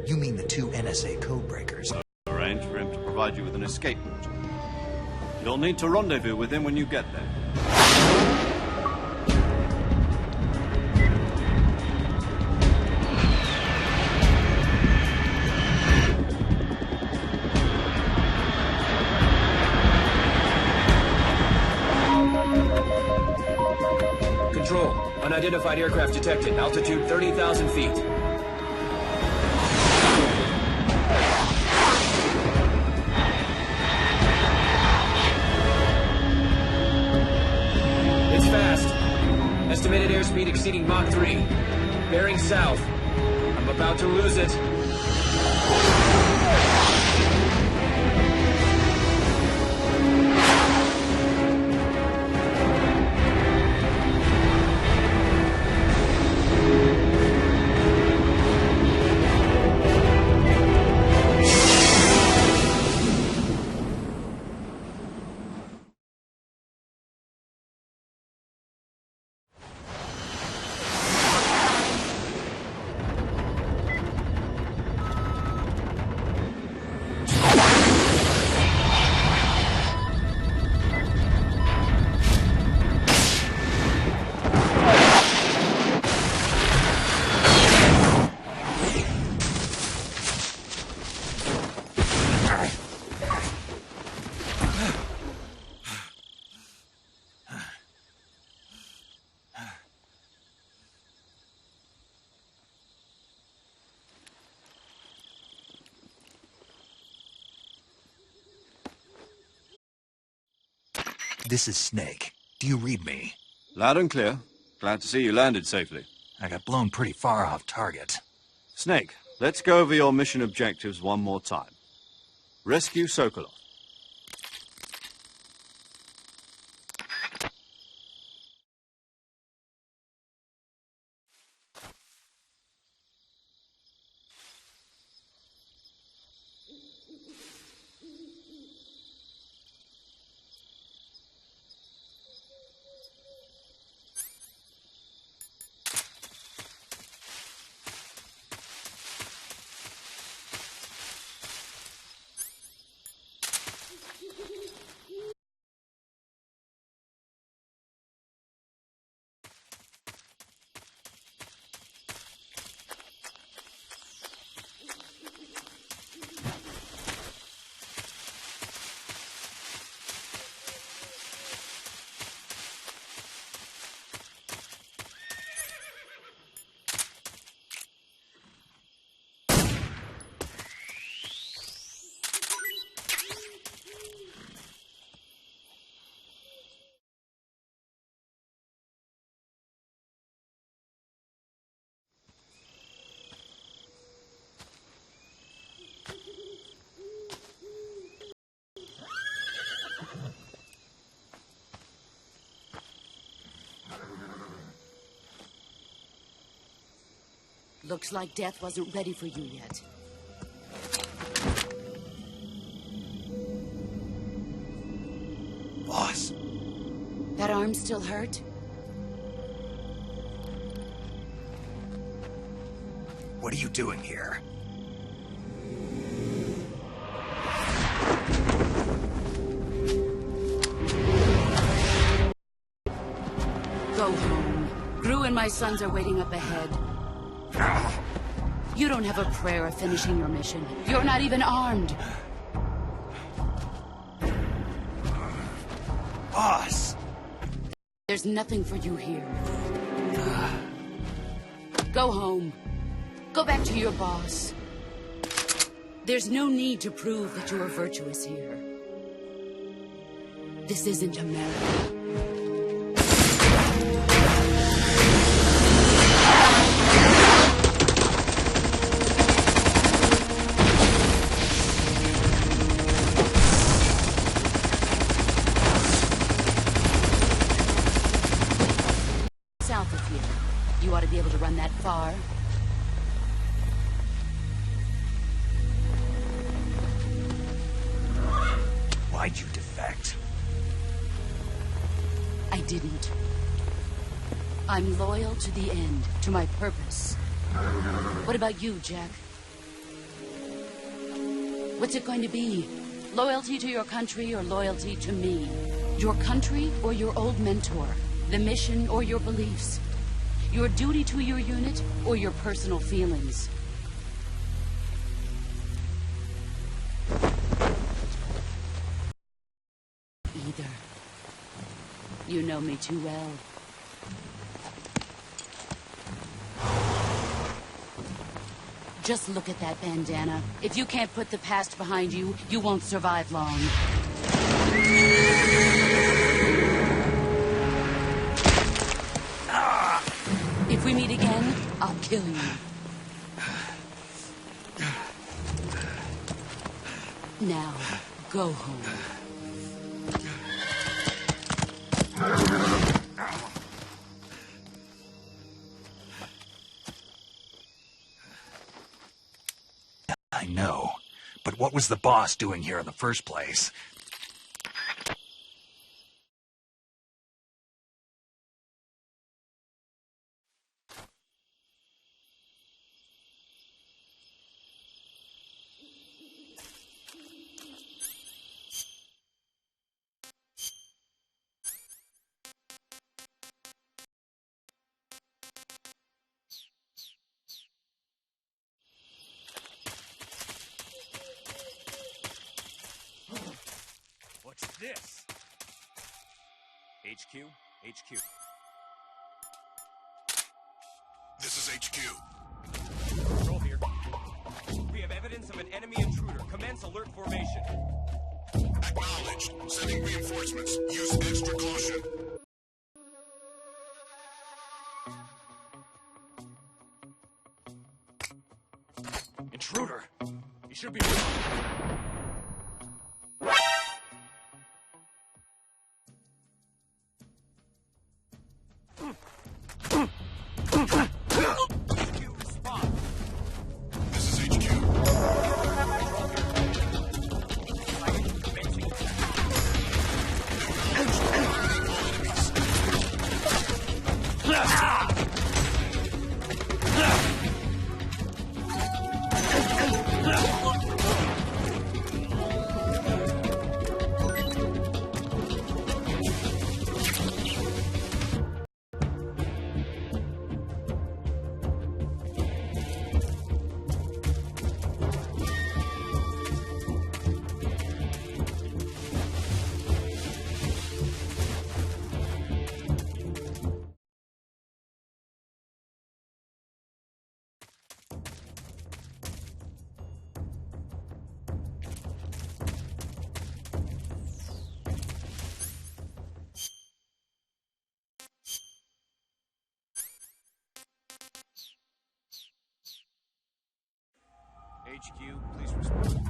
You mean the two NSA codebreakers? Arrange for him to provide you with an escape route. You'll need to rendezvous with him when you get there. Control, unidentified aircraft detected, altitude 30,000 feet. It's fast. Estimated airspeed exceeding Mach 3. Bearing south. I'm about to lose it. This is Snake. Do you read me? Loud and clear. Glad to see you landed safely. I got blown pretty far off target. Snake, let's go over your mission objectives one more time. Rescue Sokolov. Looks like death wasn't ready for you yet. Boss. That arm still hurt? What are you doing here? Go home. Gru and my sons are waiting up ahead. You don't have a prayer of finishing your mission. You're not even armed. Boss! There's nothing for you here. Go home. Go back to your boss. There's no need to prove that you are virtuous here. This isn't America. South of here. You ought to be able to run that far. Why'd you defect? I didn't. I'm loyal to the end, to my purpose. What about you, Jack? What's it going to be? Loyalty to your country or loyalty to me? Your country or your old mentor? The mission or your beliefs? Your duty to your unit or your personal feelings? Either. You know me too well. Just look at that bandana. If you can't put the past behind you, you won't survive long. If we meet again, I'll kill you. Now, go home. I know. But what was the boss doing here in the first place? What's this? HQ? HQ. This is HQ. Control here. We have evidence of an enemy intruder. Commence alert formation. Acknowledged. Sending reinforcements. Use extra caution. Intruder! You should be... This is HQ. HQ, please respond.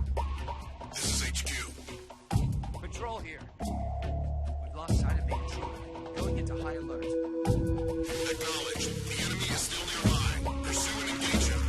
This is HQ. Patrol here. here. We've lost sight of the intruder. Going into high alert. Acknowledged. The enemy is still nearby. Pursue and engage him.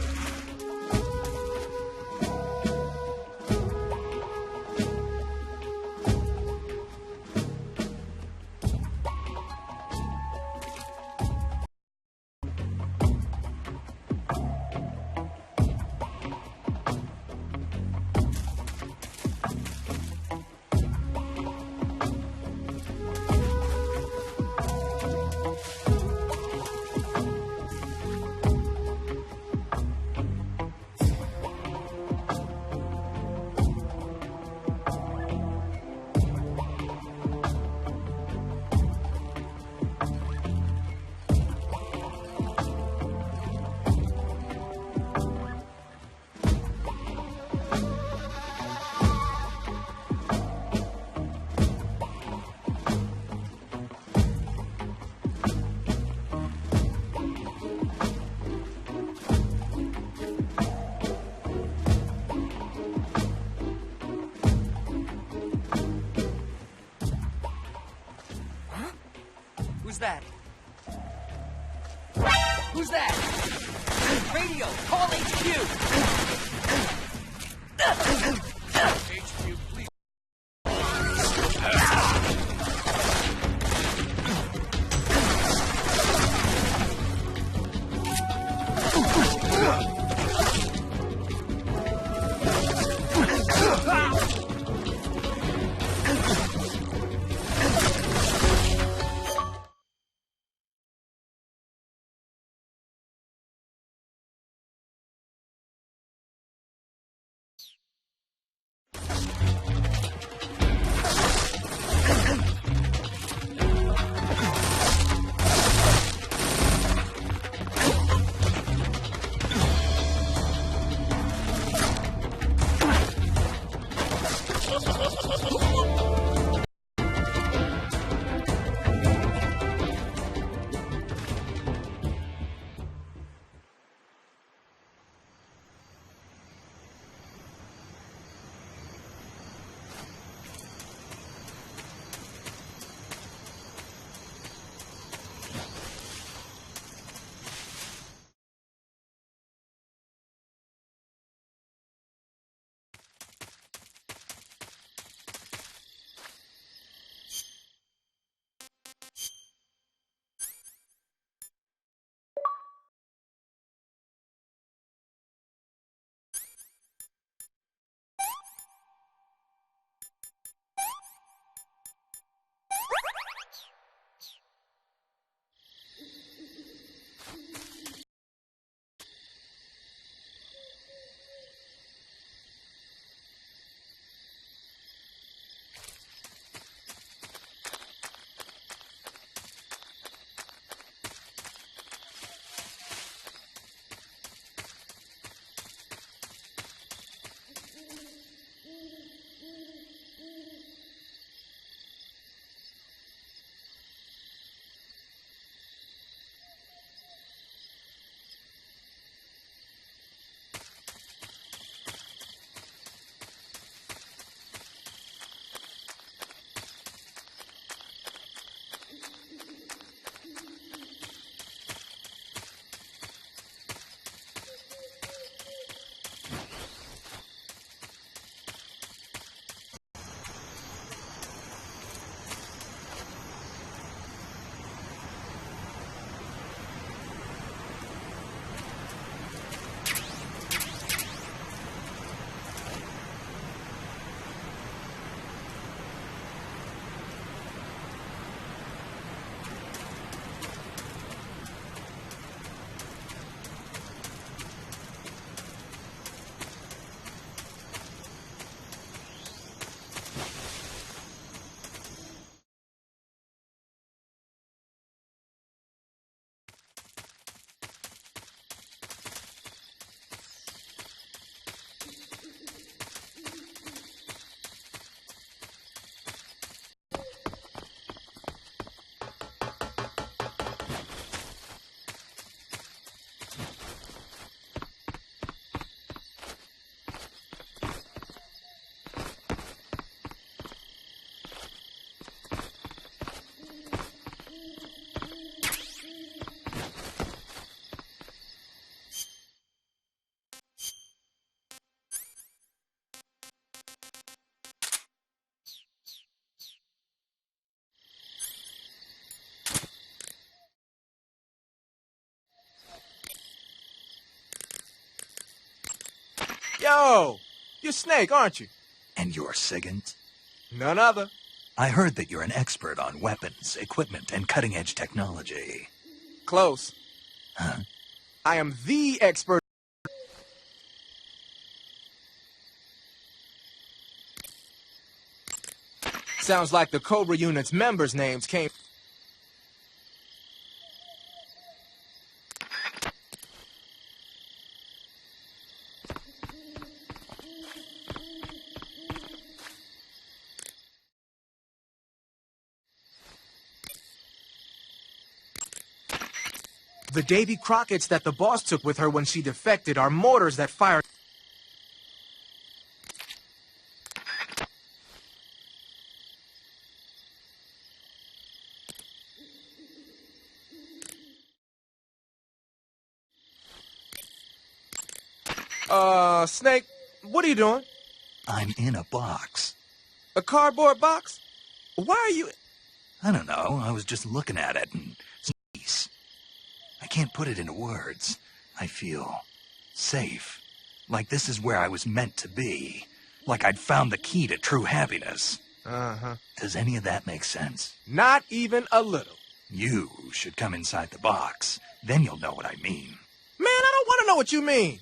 Who's that? Who's that? Radio, call HQ! HQ, please. Yo! You're Snake, aren't you? And you're Sigint? None other. I heard that you're an expert on weapons, equipment, and cutting-edge technology. Close. Huh? I am the expert. Sounds like the Cobra Unit's members' names came... The Davy Crockett's that the boss took with her when she defected are mortars that fire... Snake, what are you doing? I'm in a box. A cardboard box? Why are you... I don't know, I was just looking at it and... Jeez. I can't put it into words. I feel... safe. Like this is where I was meant to be. Like I'd found the key to true happiness. Uh-huh. Does any of that make sense? Not even a little. You should come inside the box. Then you'll know what I mean. Man, I don't want to know what you mean.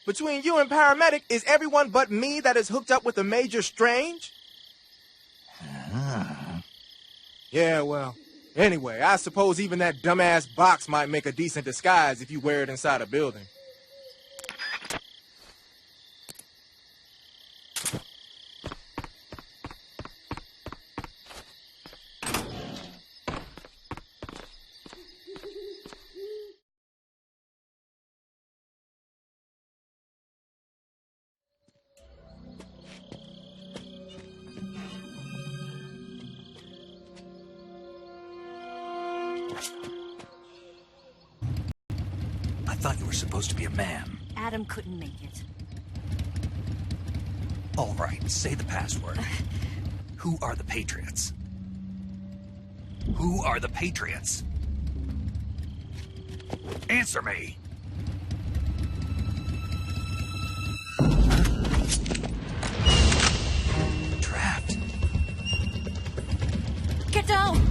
Between you and Paramedic, is everyone but me that is hooked up with a Major Strange? Yeah, well, anyway, I suppose even that dumbass box might make a decent disguise if you wear it inside a building. I thought you were supposed to be a man. Adam couldn't make it. All right, say the password. Who are the Patriots? Who are the Patriots? Answer me! Trapped. Get down!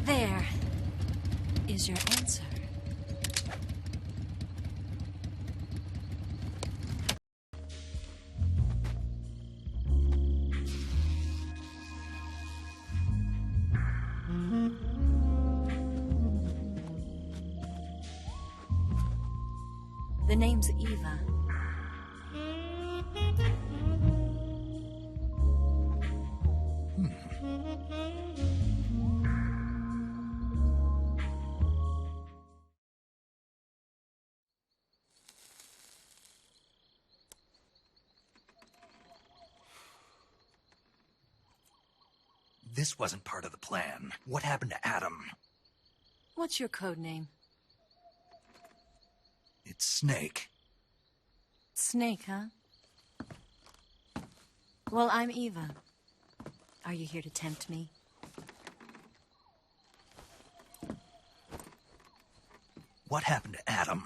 There is your answer. The name's Eva. This wasn't part of the plan. What happened to Adam? What's your code name? It's Snake. Snake, huh? Well, I'm Eva. Are you here to tempt me? What happened to Adam?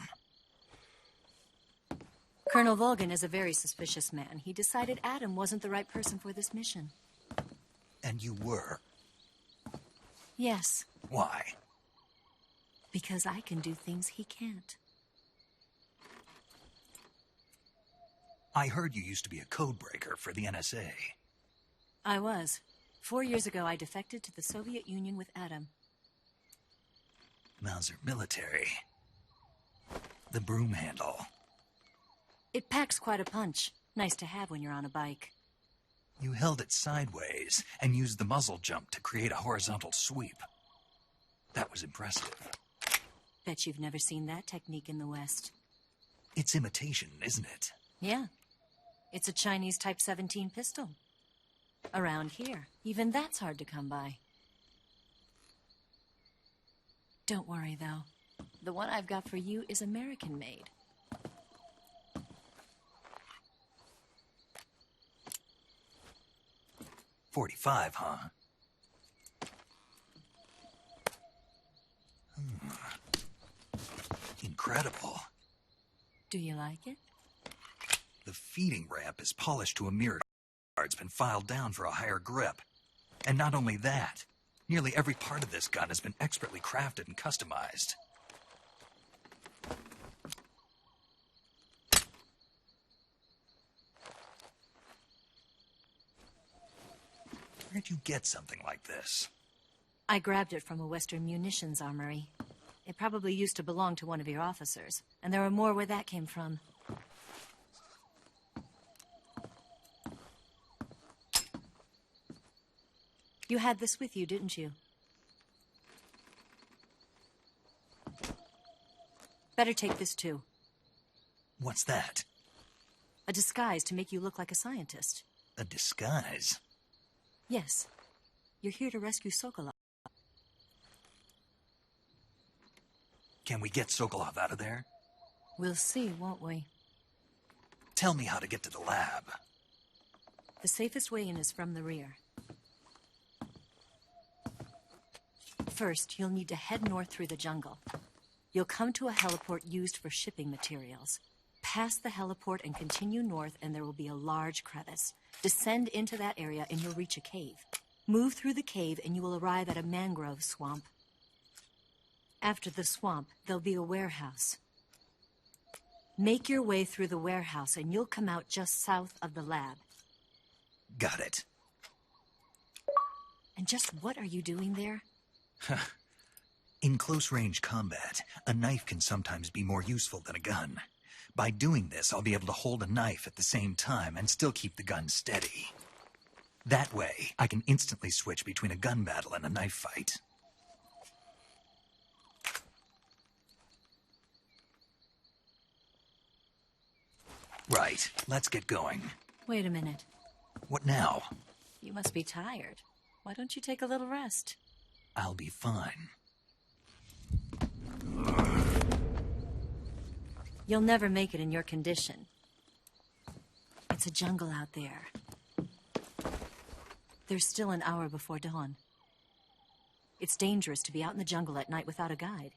Colonel Volgan is a very suspicious man. He decided Adam wasn't the right person for this mission. And you were? Yes. Why? Because I can do things he can't. I heard you used to be a codebreaker for the NSA. I was. 4 years ago, I defected to the Soviet Union with Adam. Mauser military. The broom handle. It packs quite a punch. Nice to have when you're on a bike. You held it sideways and used the muzzle jump to create a horizontal sweep. That was impressive. Bet you've never seen that technique in the West. It's imitation, isn't it? Yeah. It's a Chinese Type 17 pistol. Around here, even that's hard to come by. Don't worry, though. The one I've got for you is American-made. .45, huh? Incredible. Do you like it? The feeding ramp is polished to a mirror. It's been filed down for a higher grip. And not only that, nearly every part of this gun has been expertly crafted and customized. Where'd you get something like this? I grabbed it from a Western munitions armory. It probably used to belong to one of your officers, and there are more where that came from. You had this with you, didn't you? Better take this too. What's that? A disguise to make you look like a scientist. A disguise? Yes. You're here to rescue Sokolov. Can we get Sokolov out of there? We'll see, won't we? Tell me how to get to the lab. The safest way in is from the rear. First, you'll need to head north through the jungle. You'll come to a heliport used for shipping materials. Pass the heliport and continue north, and there will be a large crevice. Descend into that area and you'll reach a cave. Move through the cave and you will arrive at a mangrove swamp. After the swamp, there'll be a warehouse. Make your way through the warehouse and you'll come out just south of the lab. Got it. And just what are you doing there? In close-range combat, a knife can sometimes be more useful than a gun. By doing this, I'll be able to hold a knife at the same time and still keep the gun steady. That way, I can instantly switch between a gun battle and a knife fight. Right, let's get going. Wait a minute. What now? You must be tired. Why don't you take a little rest? I'll be fine. You'll never make it in your condition. It's a jungle out there. There's still an hour before dawn. It's dangerous to be out in the jungle at night without a guide.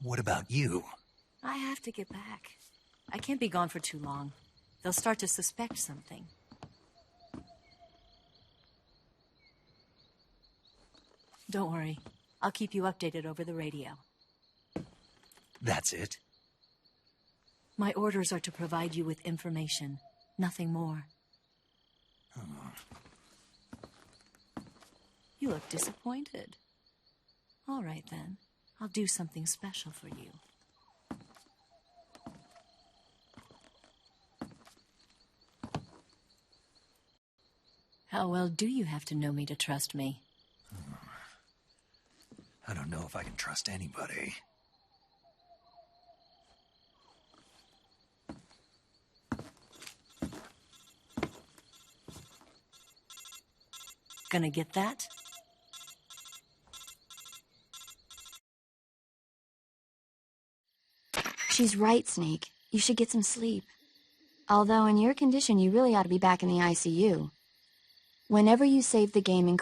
What about you? I have to get back. I can't be gone for too long. They'll start to suspect something. Don't worry. I'll keep you updated over the radio. That's it? My orders are to provide you with information, nothing more. You look disappointed. All right, then. I'll do something special for you. How well do you have to know me to trust me? I don't know if I can trust anybody. Gonna get that? She's right, Snake. You should get some sleep. Although in your condition, you really ought to be back in the ICU. Whenever you save the game in...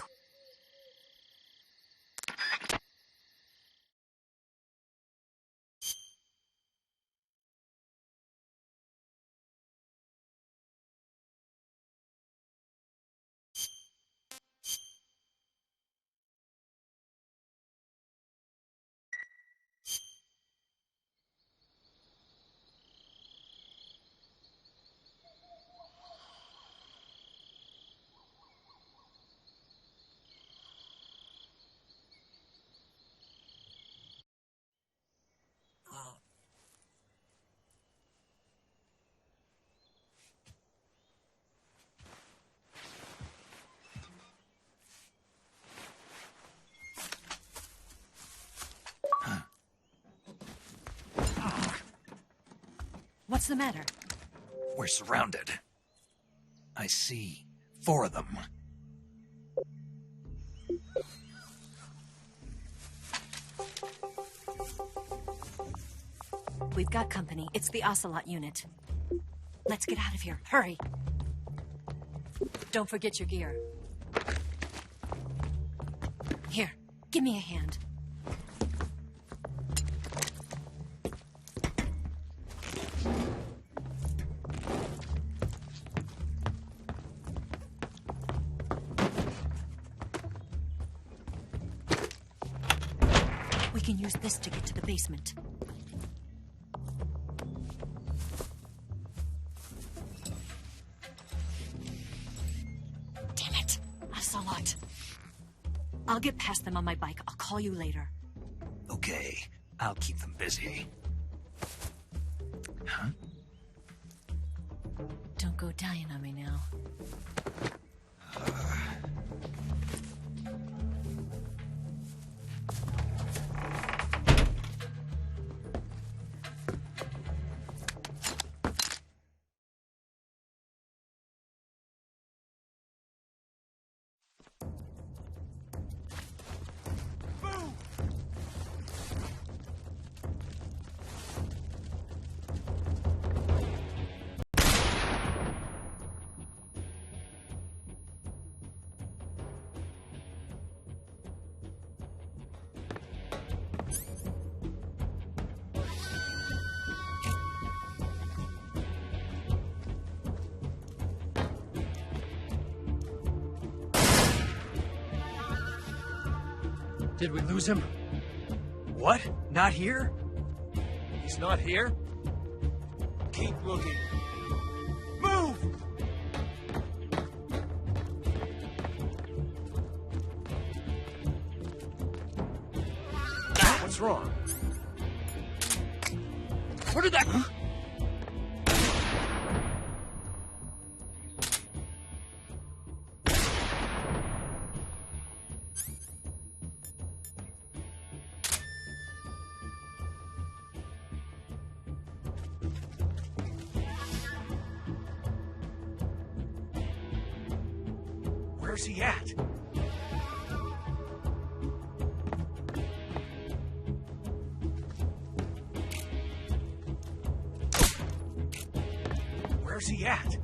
What's the matter? We're surrounded. I see 4 of them. We've got company. It's the Ocelot unit. Let's get out of here. Hurry. Don't forget your gear. Here, give me a hand. We can use this to get to the basement. Damn it! Ocelot. I'll get past them on my bike. I'll call you later. Okay, I'll keep them busy. Huh? Don't go dying on me now. Did we lose him? What? Not here? He's not here? Keep looking. Move! What's wrong? Where did that... Where's he at? Where's he at?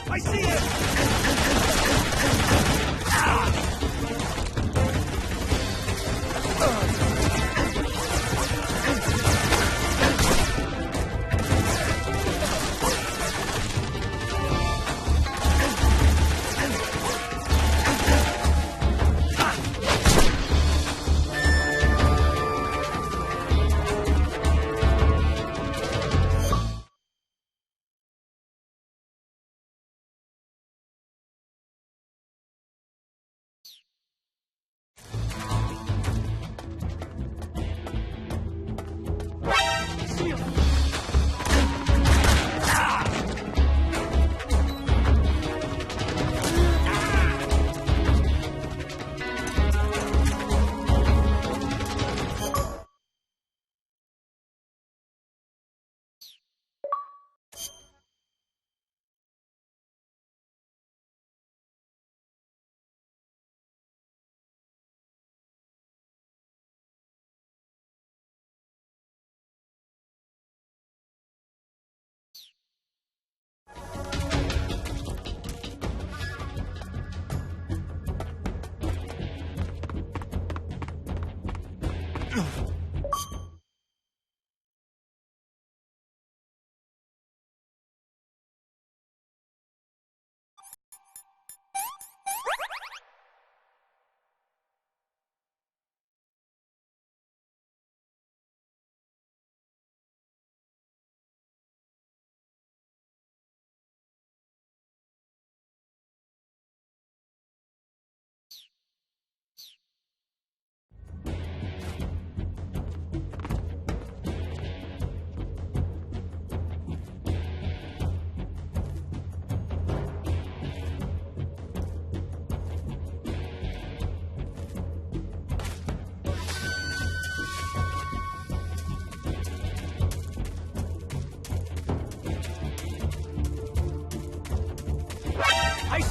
I see it!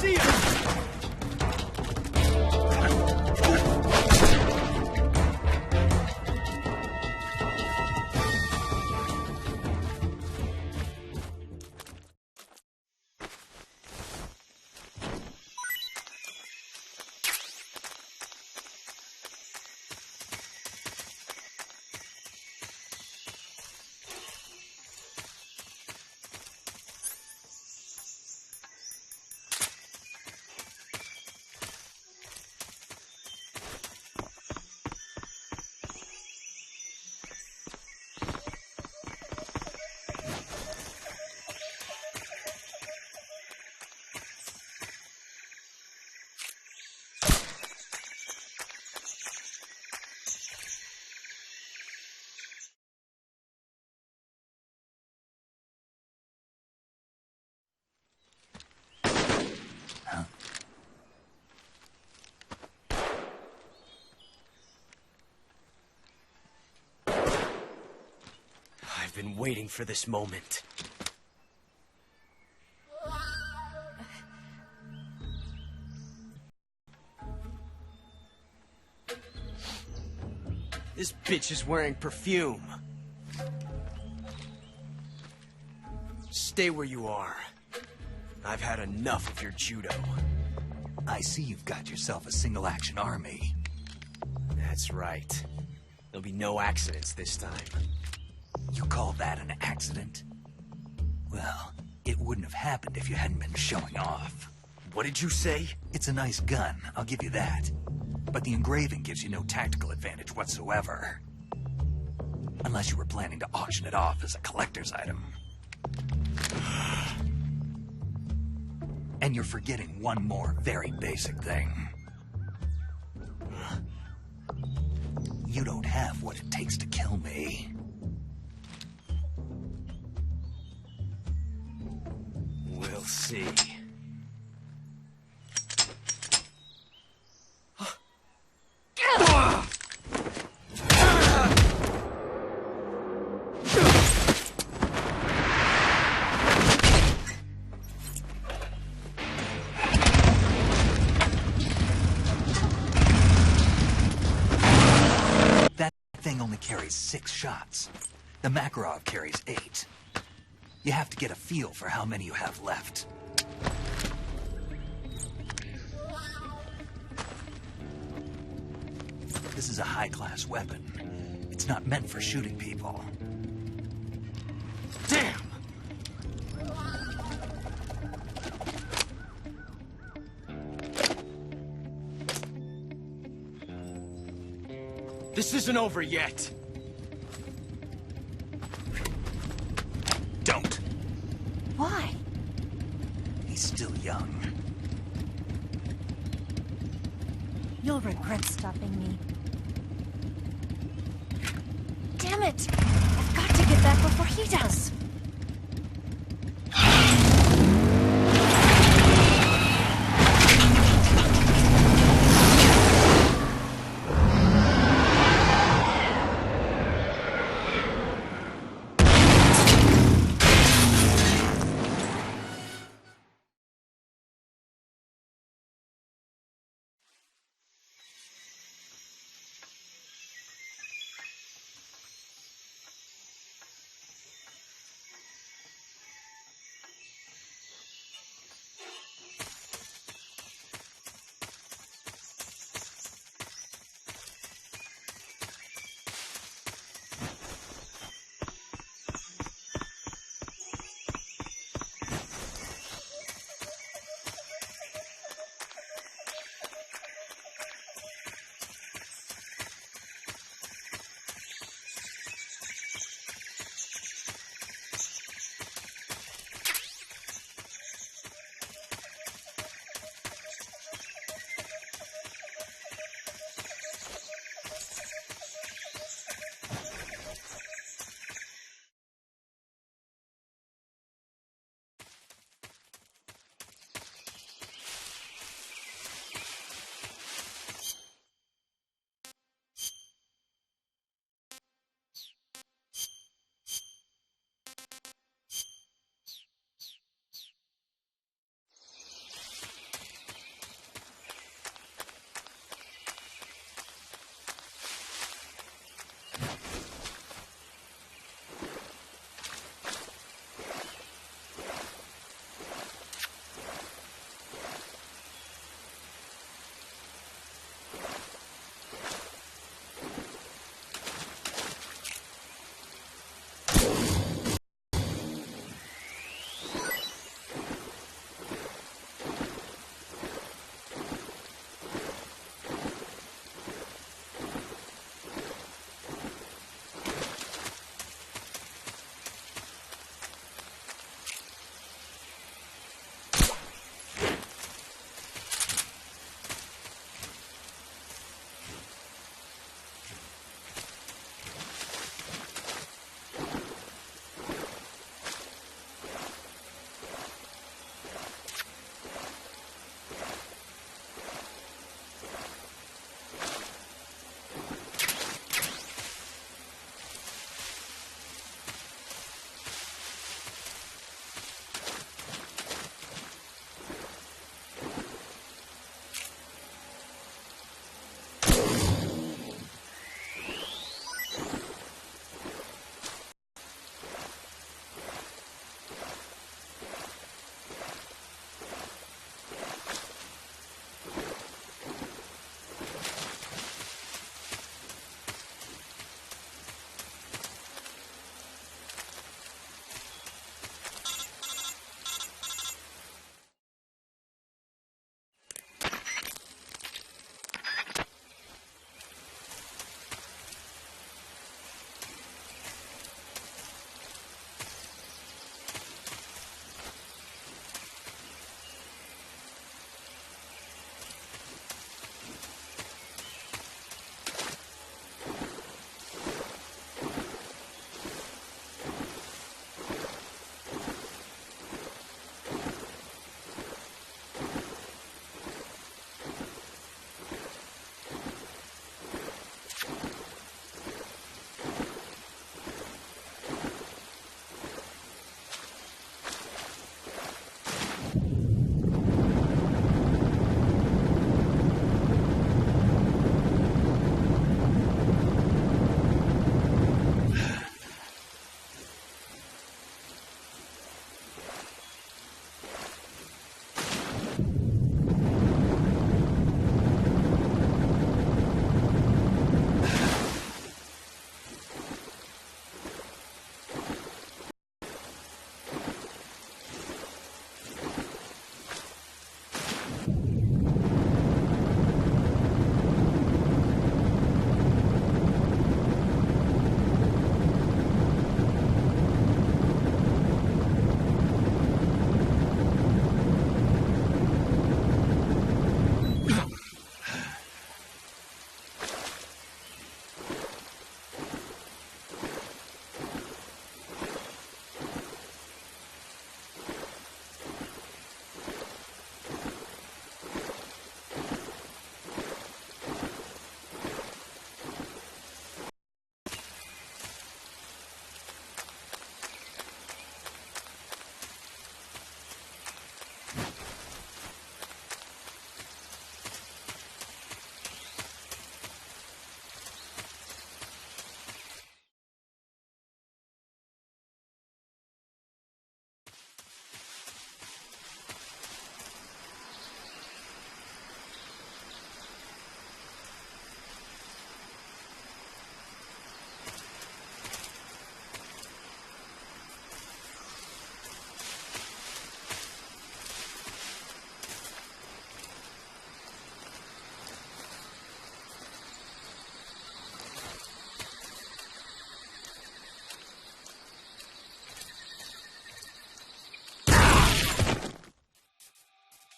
see ya! I've been waiting for this moment. This bitch is wearing perfume. Stay where you are. I've had enough of your judo. I see you've got yourself a single-action army. That's right. There'll be no accidents this time. You call that an accident? Well, it wouldn't have happened if you hadn't been showing off. What did you say? It's a nice gun, I'll give you that. But the engraving gives you no tactical advantage whatsoever. Unless you were planning to auction it off as a collector's item. And you're forgetting one more very basic thing. You don't have what it takes to kill me. We'll see. That thing only carries 6 shots. The Makarov carries 8. You have to get a feel for how many you have left. This is a high-class weapon. It's not meant for shooting people. Damn! This isn't over yet. Don't. Why? He's still young. You'll regret stopping me. Damn it! I've got to get back before he does.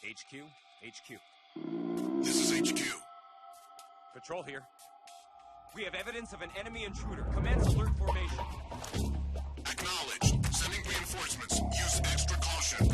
HQ, HQ. This is HQ. Patrol here. We have evidence of an enemy intruder. Commence alert formation. Acknowledged. Sending reinforcements. Use extra caution.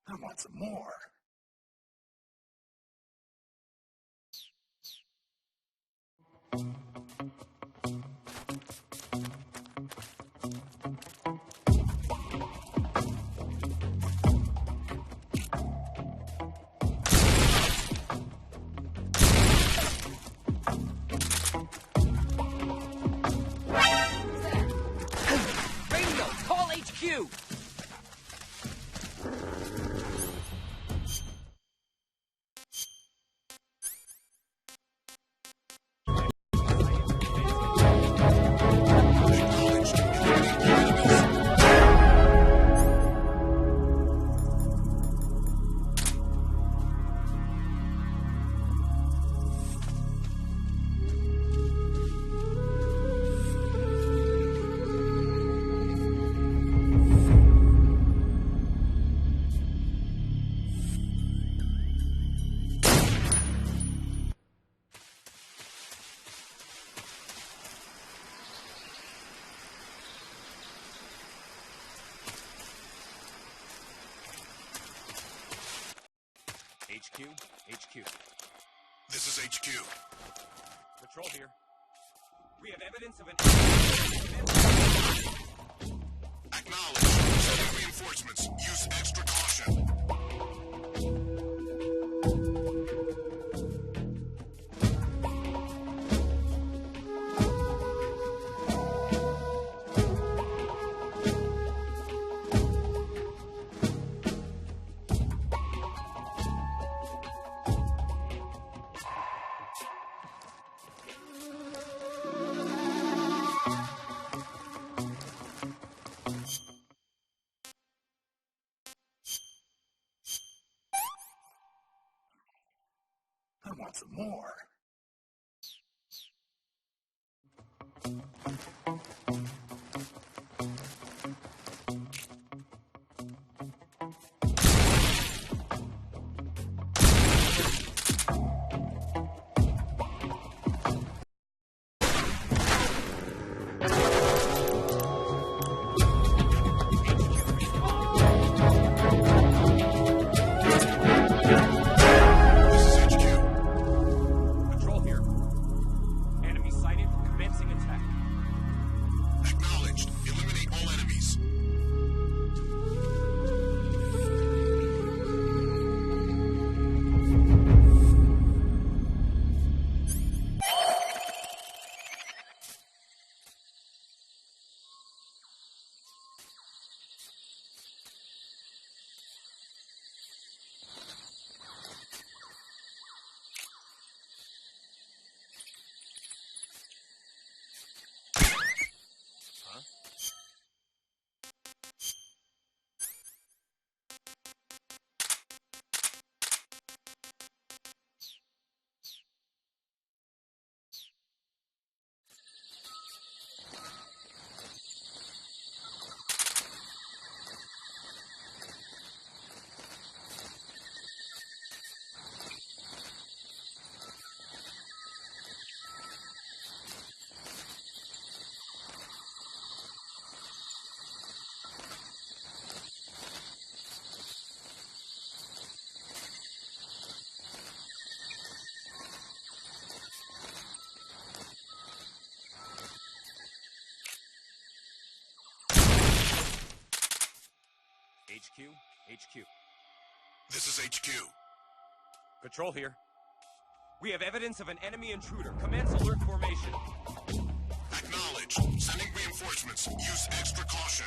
I want some more. Radio, call HQ! HQ, HQ. This is HQ. Patrol here. We have evidence of an Acknowledged. Sending reinforcements. Use extra caution. I want some more. Patrol here. Enemy sighted. Commencing attack. HQ, HQ. This is HQ. Patrol here. We have evidence of an enemy intruder. Commence alert formation. Acknowledged. Sending reinforcements. Use extra caution.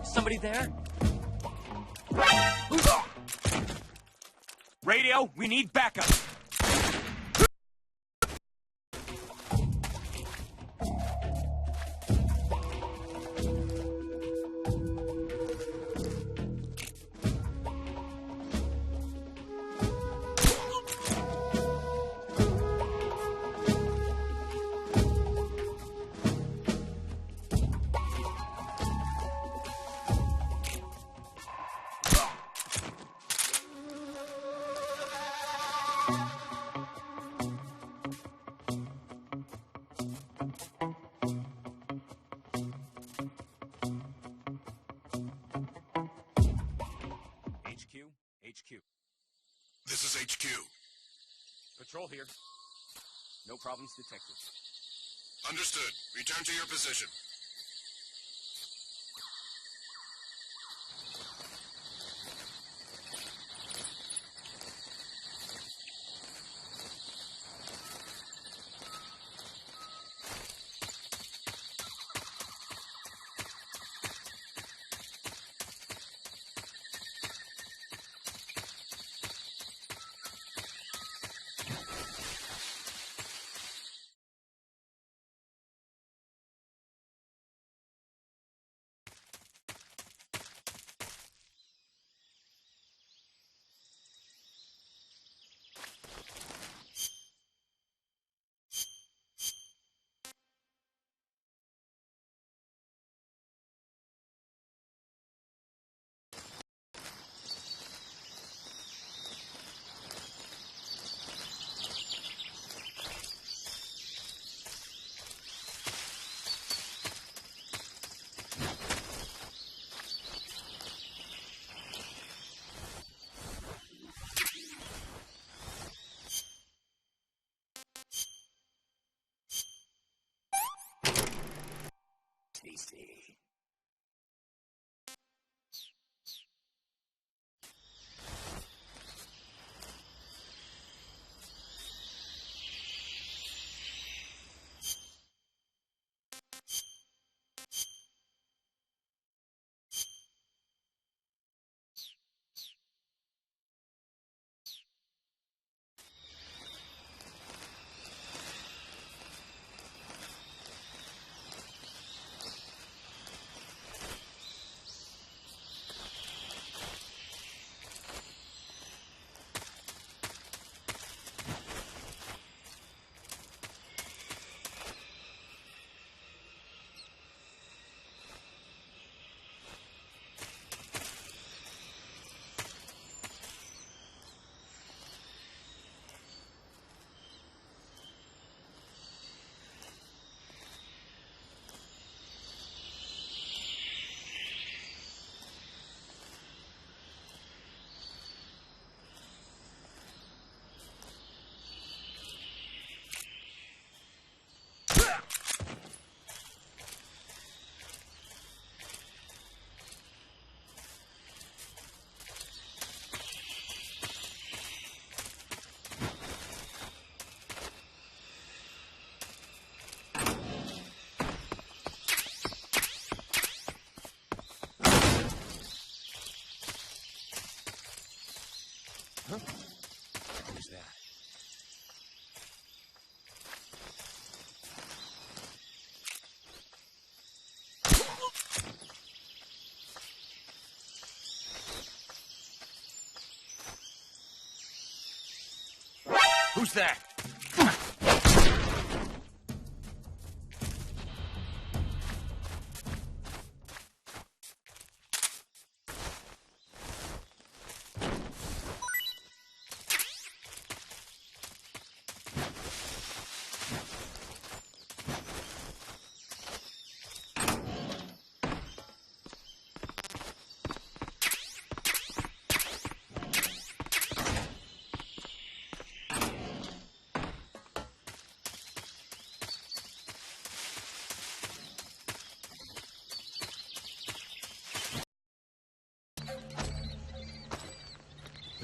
Somebody there? Radio, we need backup. HQ. This is HQ. Patrol here. No problems detected. Understood. Return to your position. Tasty. Who's that?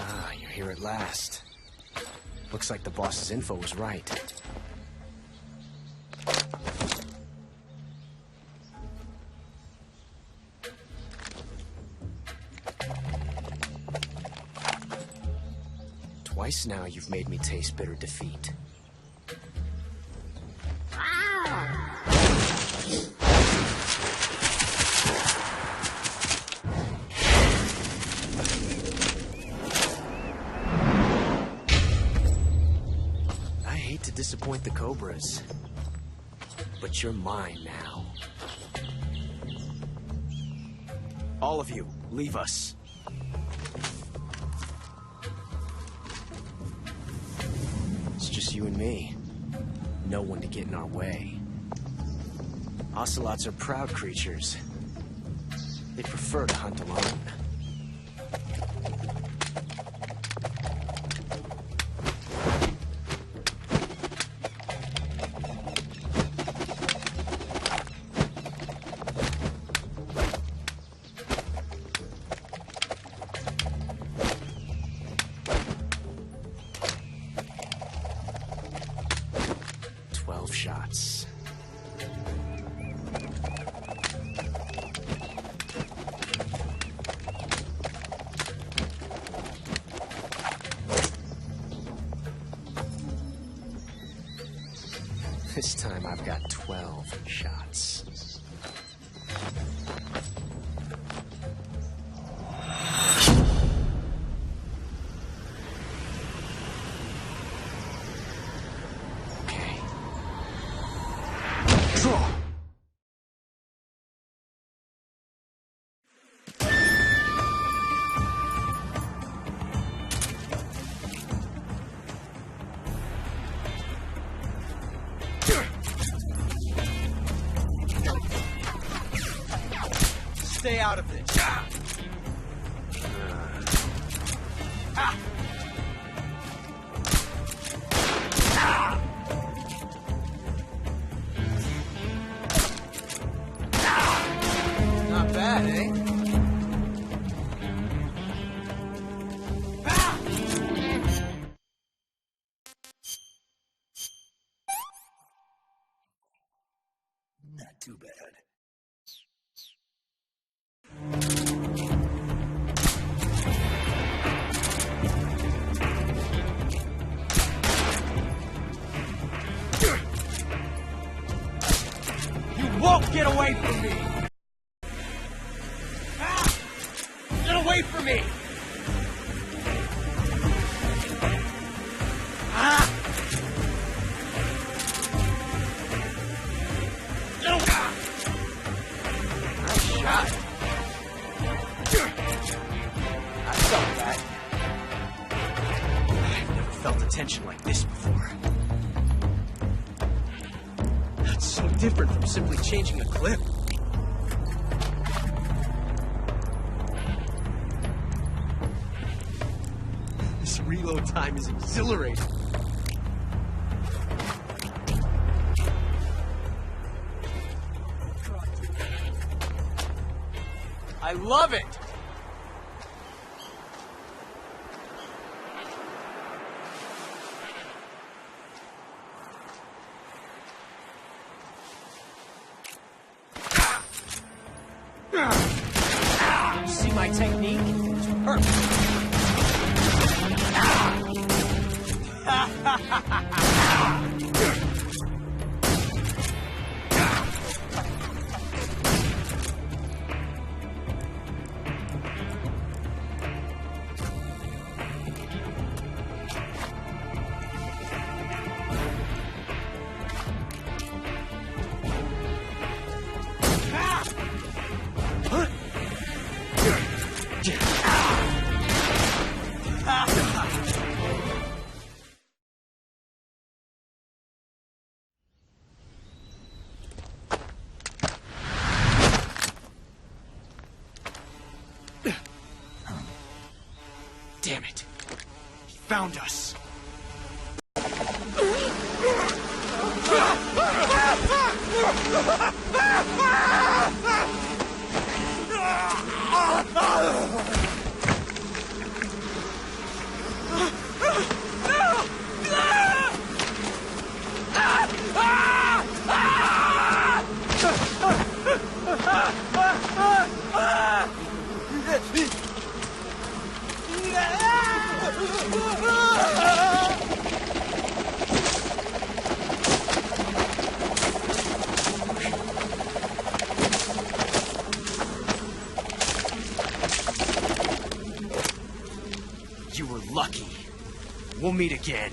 Ah, you're here at last. Looks like the boss's info was right. Twice now you've made me taste bitter defeat. Disappoint the Cobras, but you're mine now. All of you, leave us. It's just you and me. No one to get in our way. Ocelots are proud creatures. They prefer to hunt alone. Shots. This time I've got 12 shots. Stay out of this. Not bad, eh? Not too bad. Won't get away from me! Get away from me! Nice shot. I felt that. I've never felt a tension like this before. That's so different from simply changing a clip. This reload time is exhilarating. I love it! See my technique? It's perfect. Damn it. He found us. You were lucky. We'll meet again.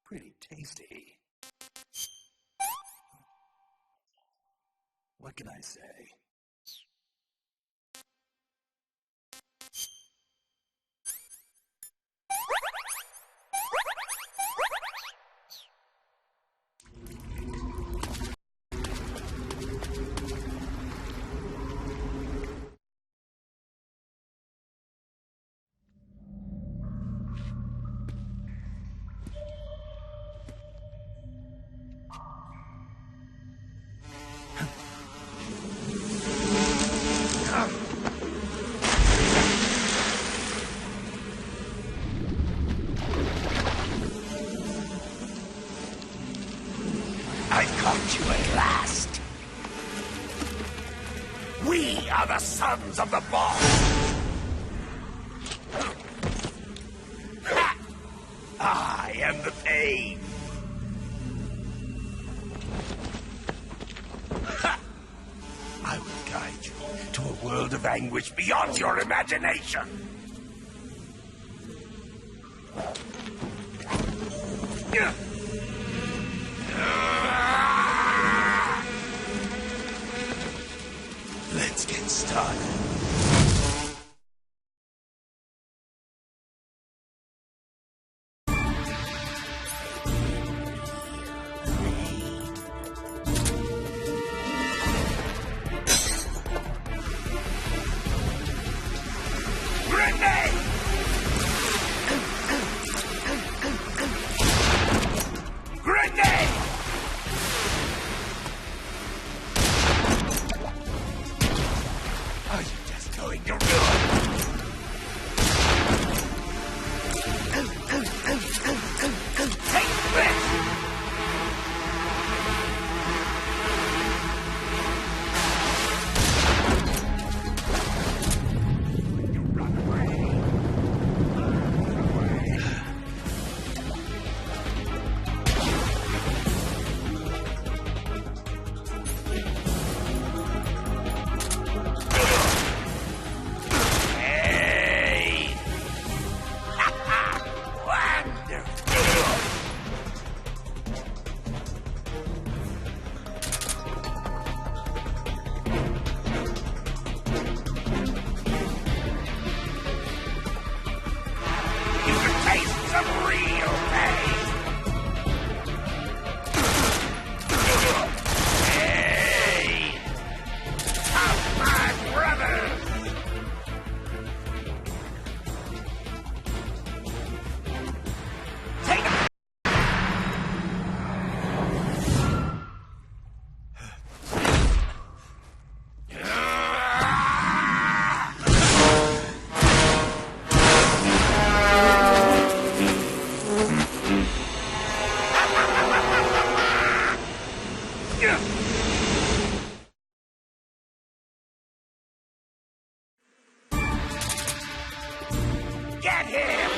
Pretty tasty. What can I say? I caught you at last. We are the sons of the boss. into a world of anguish beyond your imagination. Let's get started. Get him!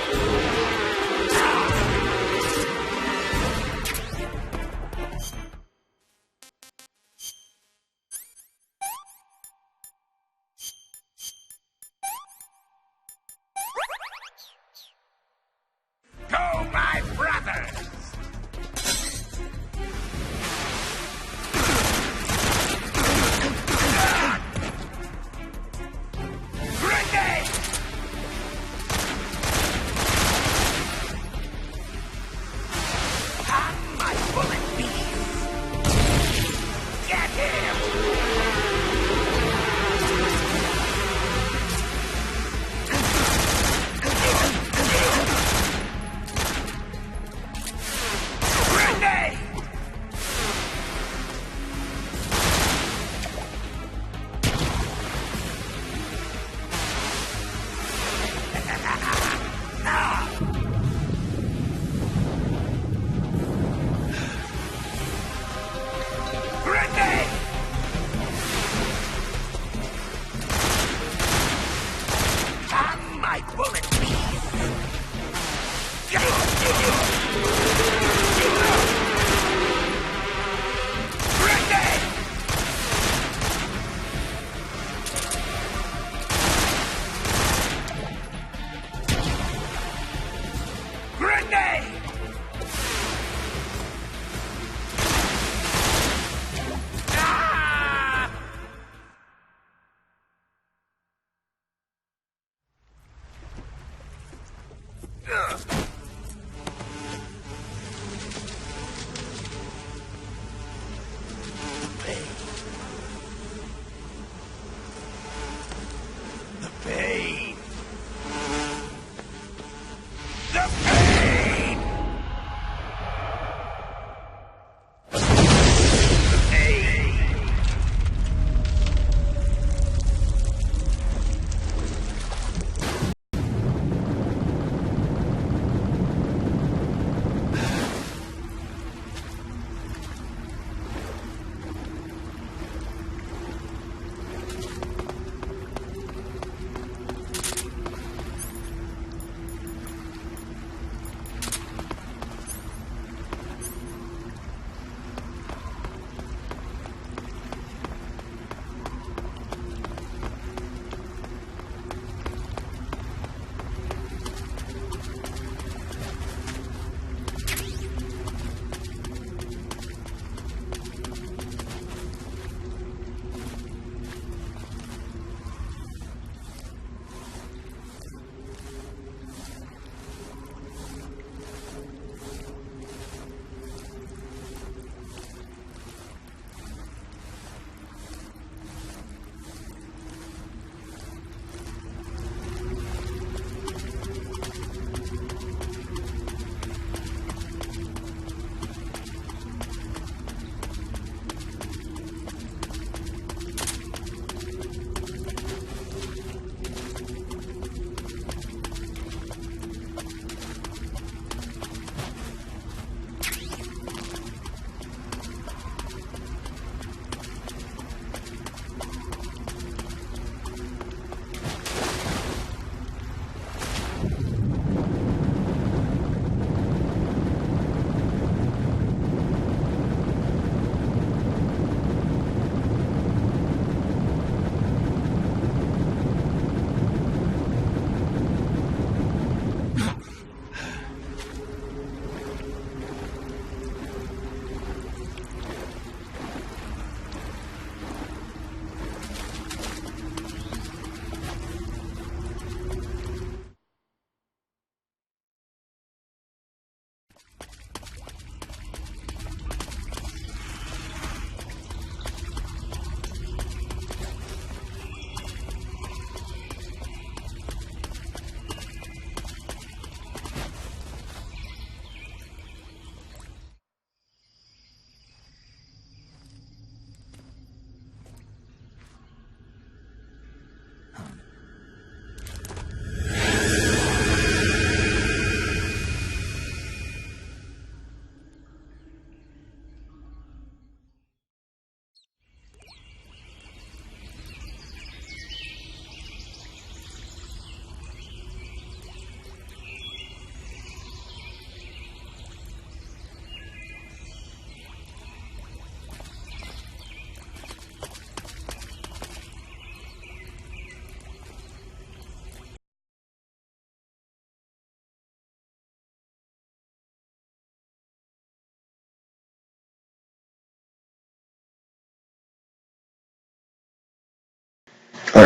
Go, my brothers! Grenade! Come, my bullet beast! Get him! Grenade! Grenade! Come, my bullet beast! Grenade! Grenade! Ah! Ugh. The pain. The pain.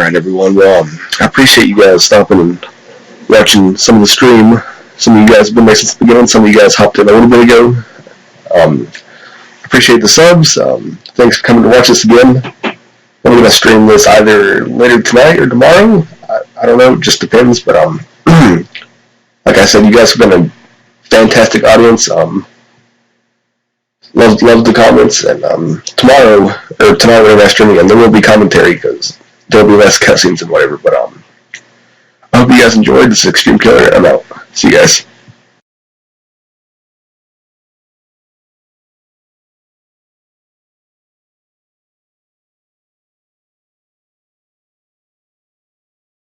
Alright, everyone. Well, I appreciate you guys stopping and watching some of the stream. Some of you guys have been there since the beginning. Some of you guys hopped in a little bit ago. Appreciate the subs. Thanks for coming to watch us again. I'm going to stream this either later tonight or tomorrow. I don't know. It just depends. But like I said, you guys have been a fantastic audience. Loved the comments. And tomorrow, or tonight when I'm streaming again, there will be commentary because there'll be less cutscenes and whatever. But I hope you guys enjoyed. This is Extreme Killer. I'm out. See you guys.